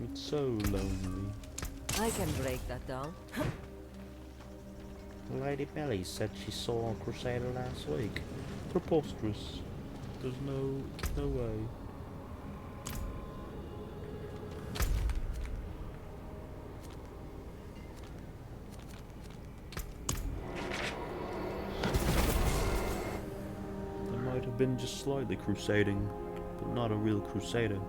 It's so lonely. I can break that down. Lady Belly said she saw a Crusader last week. Preposterous. There's no way. Been just slightly crusading, but not a real crusader.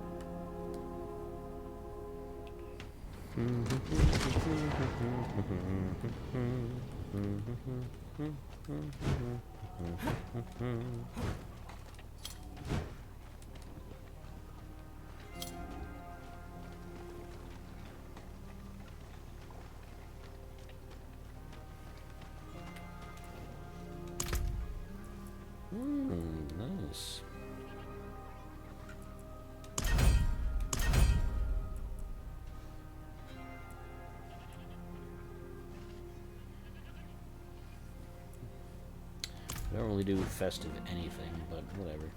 Nice. I don't really do festive anything, but whatever.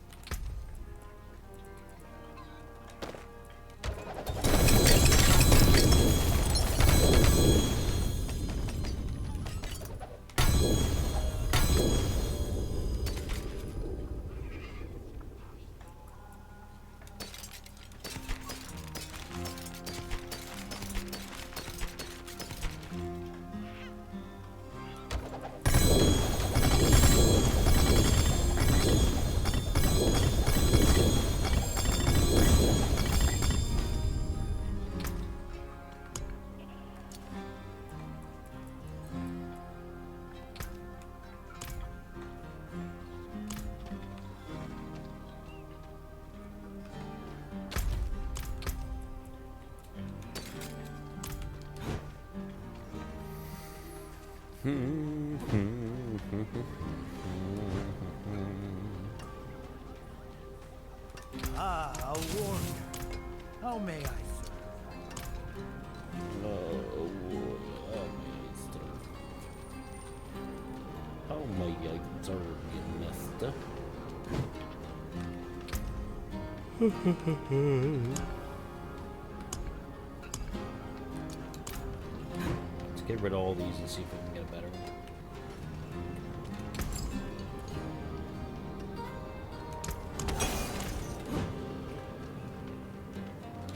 Ah, a warrior. How may I serve? Oh my god, sorry, mister. Let's get rid of all these and see if we can get a better one.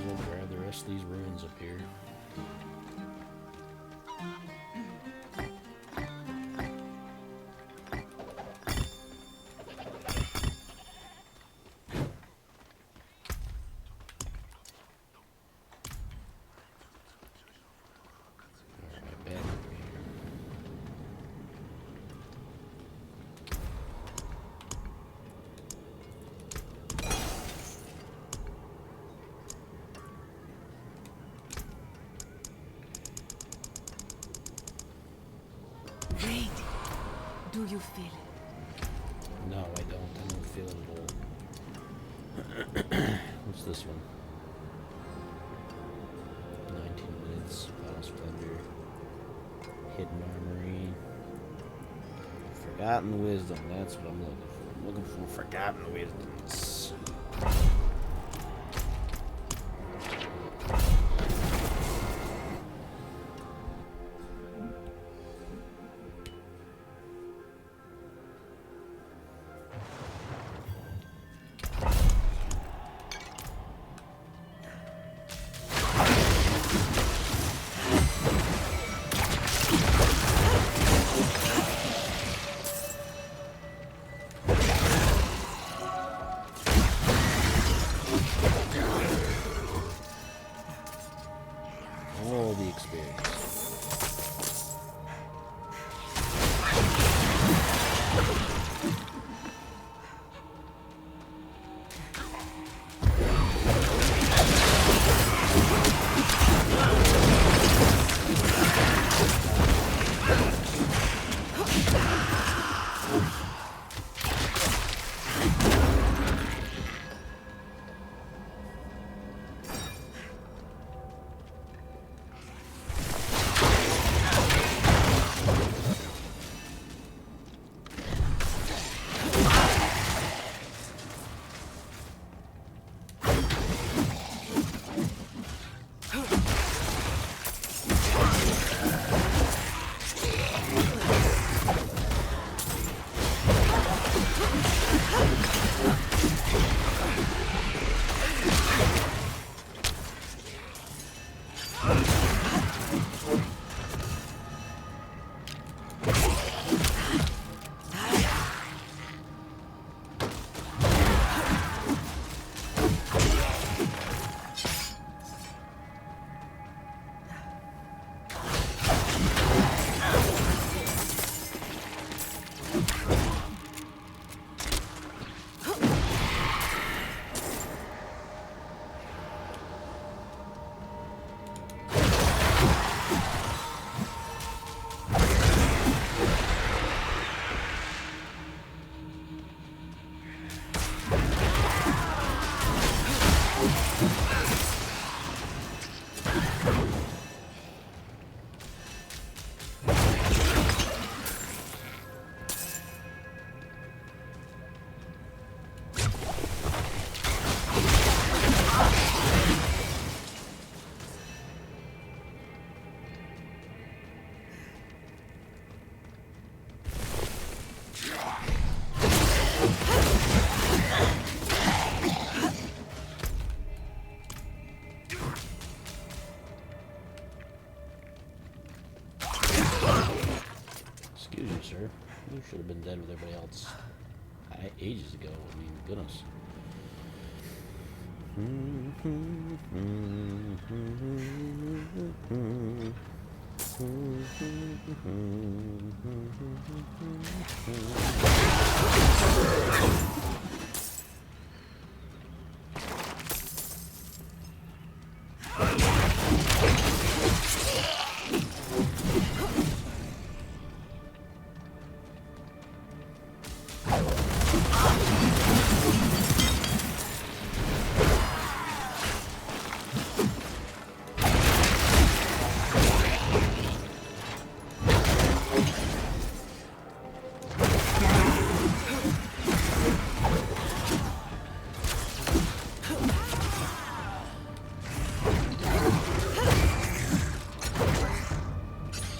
We'll grab the rest of these ruins up here. Wait. Do you feel it? No, I don't. I don't feel it at all. What's this one? 19 minutes. Battle Splendor. Hidden Armory. Forgotten Wisdom. That's what I'm looking for. I'm looking for Forgotten Wisdoms. All the experience. sir. You should have been dead with everybody else ages ago. I mean, goodness.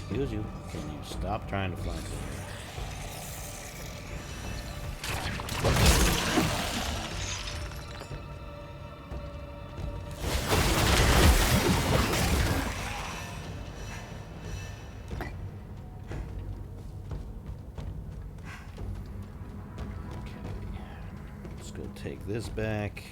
Excuse you. Can you stop trying to flank me? Let's go take this back.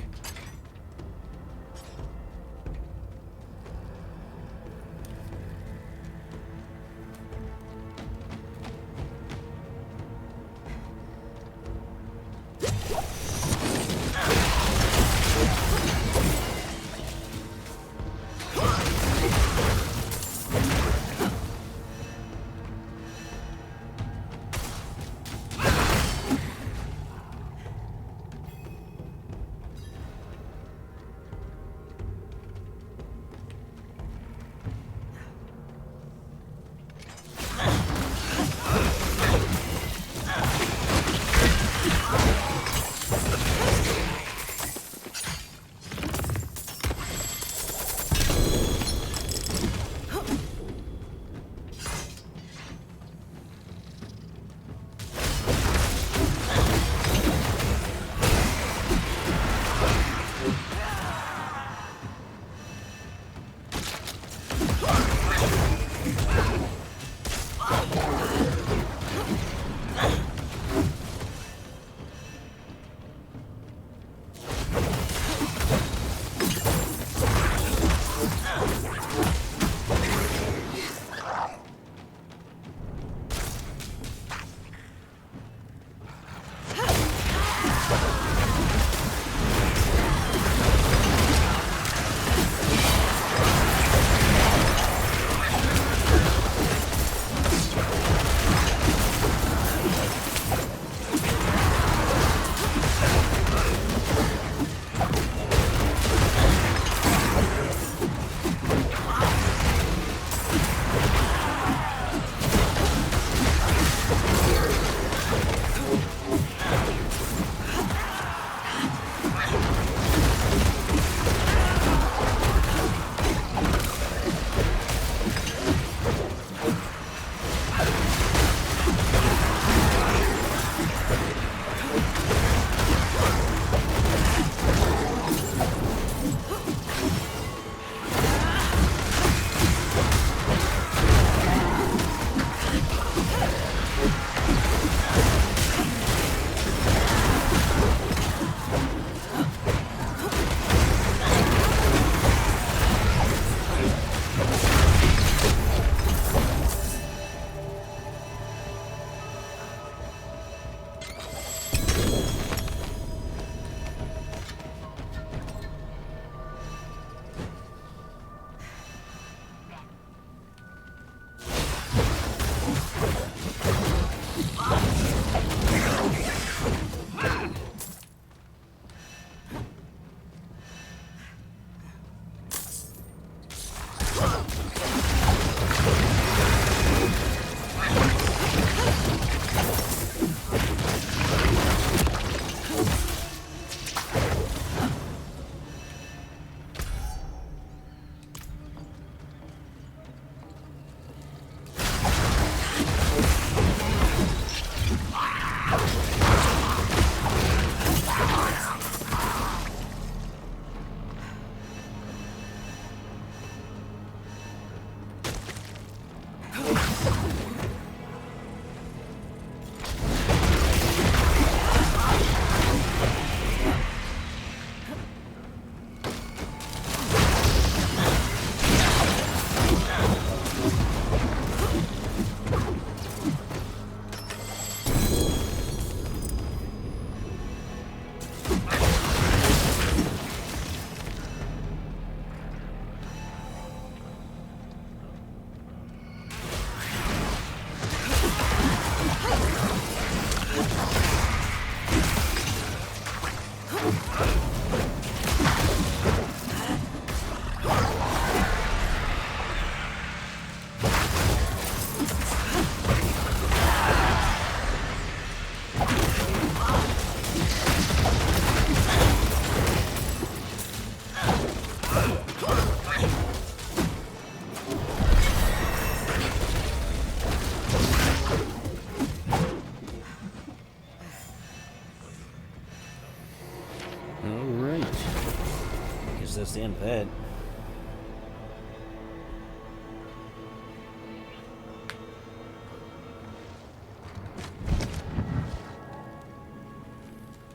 understand that.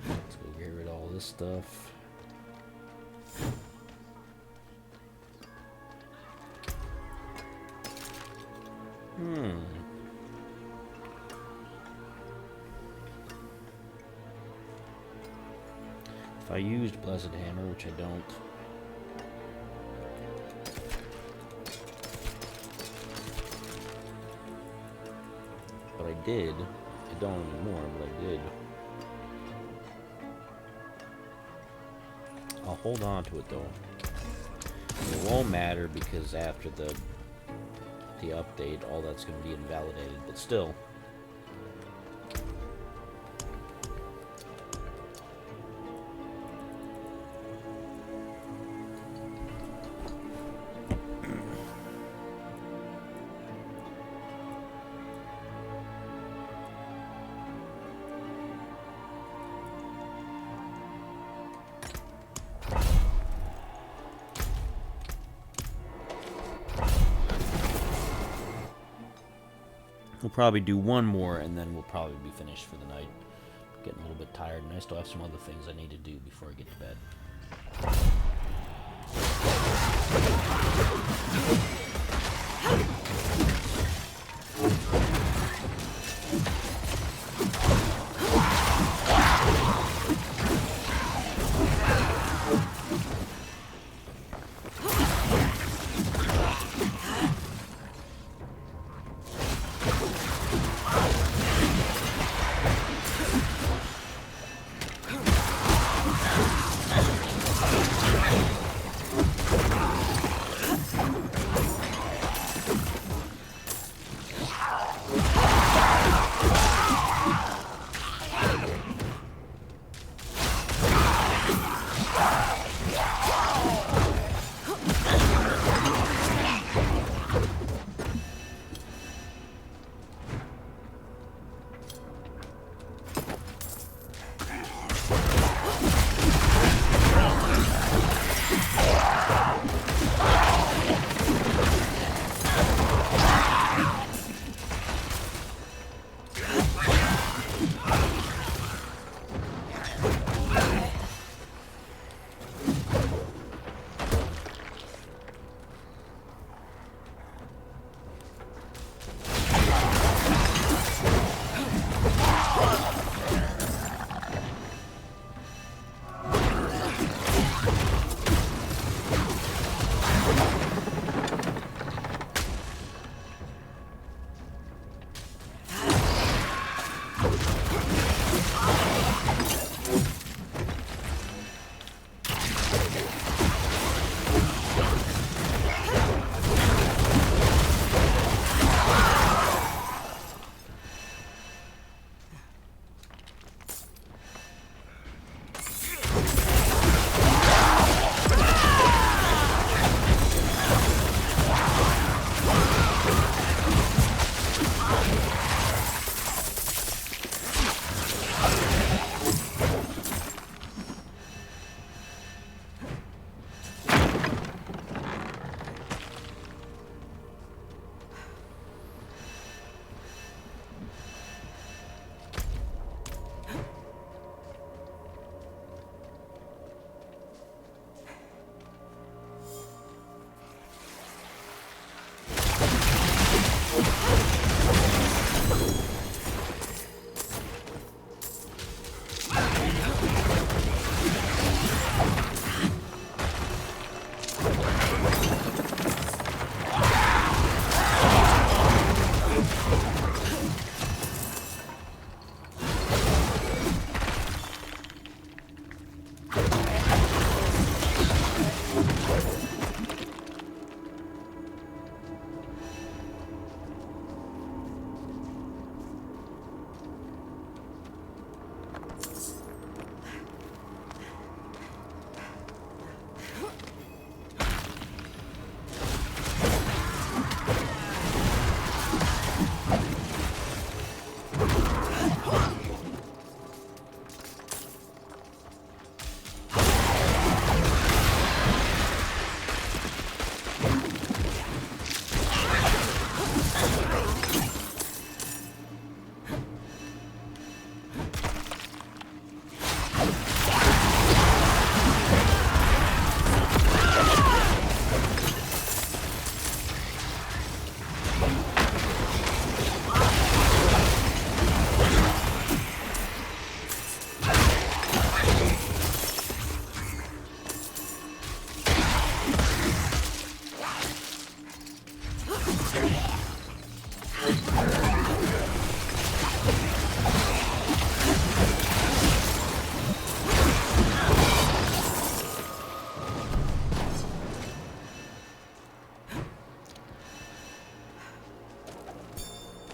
Let's go get rid of all this stuff. If I used Blessed Hammer, which I don't. But I did. I don't anymore, but I did. I'll hold on to it though. It won't matter because after the update, all that's going to be invalidated, but still. We'll probably do one more, and then we'll probably be finished for the night. Getting a little bit tired, and I still have some other things I need to do before I get to bed.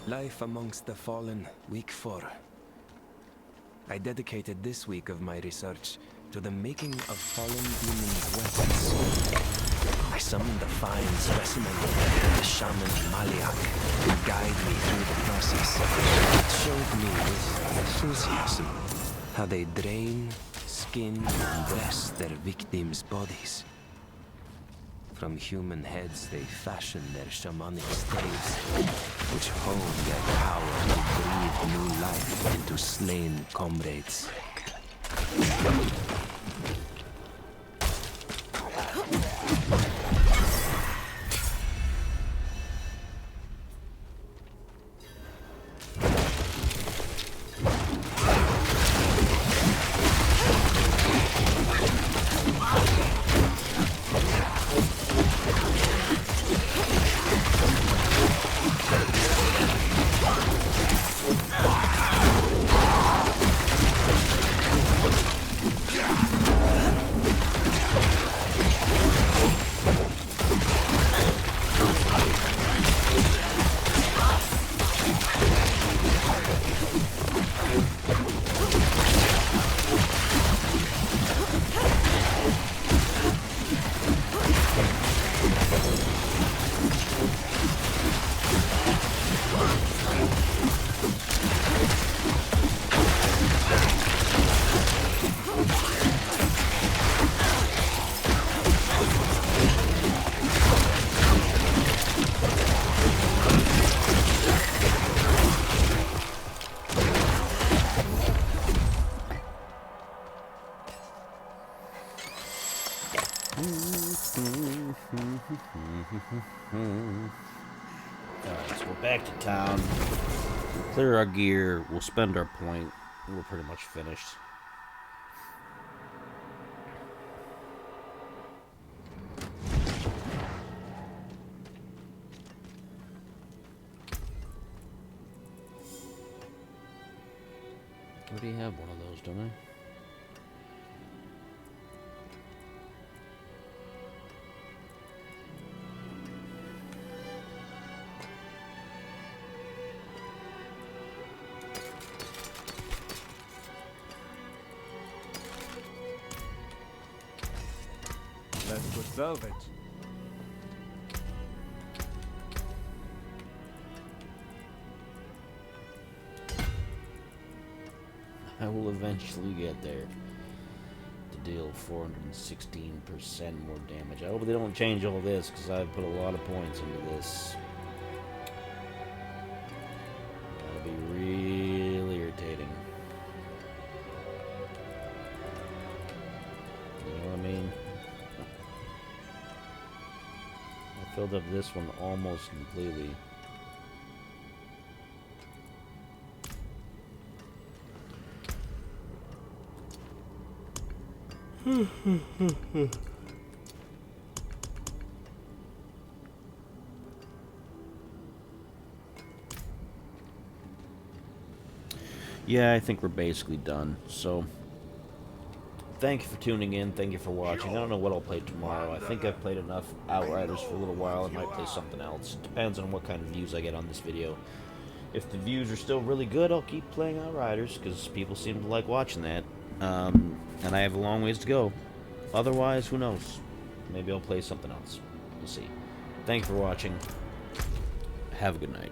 Life amongst the fallen, week 4. I dedicated this week of my research to the making of fallen demons' weapons. I summoned a fine specimen of the shaman Maliak to guide me through the process. It showed me with enthusiasm how they drain, skin, and dress their victims' bodies. From human heads they fashion their shamanic staves, which hone their power to breathe new life into slain comrades. Alright, so we're back to town. We'll clear our gear. We'll spend our point. We're pretty much finished. I already have one of those, don't I? Let's go salvage. I will eventually get there to deal 416% more damage. I hope they don't change all this because I've put a lot of points into this. That'll be really irritating. You know what I mean? I filled up this one almost completely. Yeah, I think we're basically done. So, thank you for tuning in. Thank you for watching. I don't know what I'll play tomorrow. I think I've played enough Outriders for a little while. I might play something else. It depends on what kind of views I get on this video. If the views are still really good, I'll keep playing Outriders, because people seem to like watching that. And I have a long ways to go. Otherwise, who knows? Maybe I'll play something else. We'll see. Thank you for watching. Have a good night.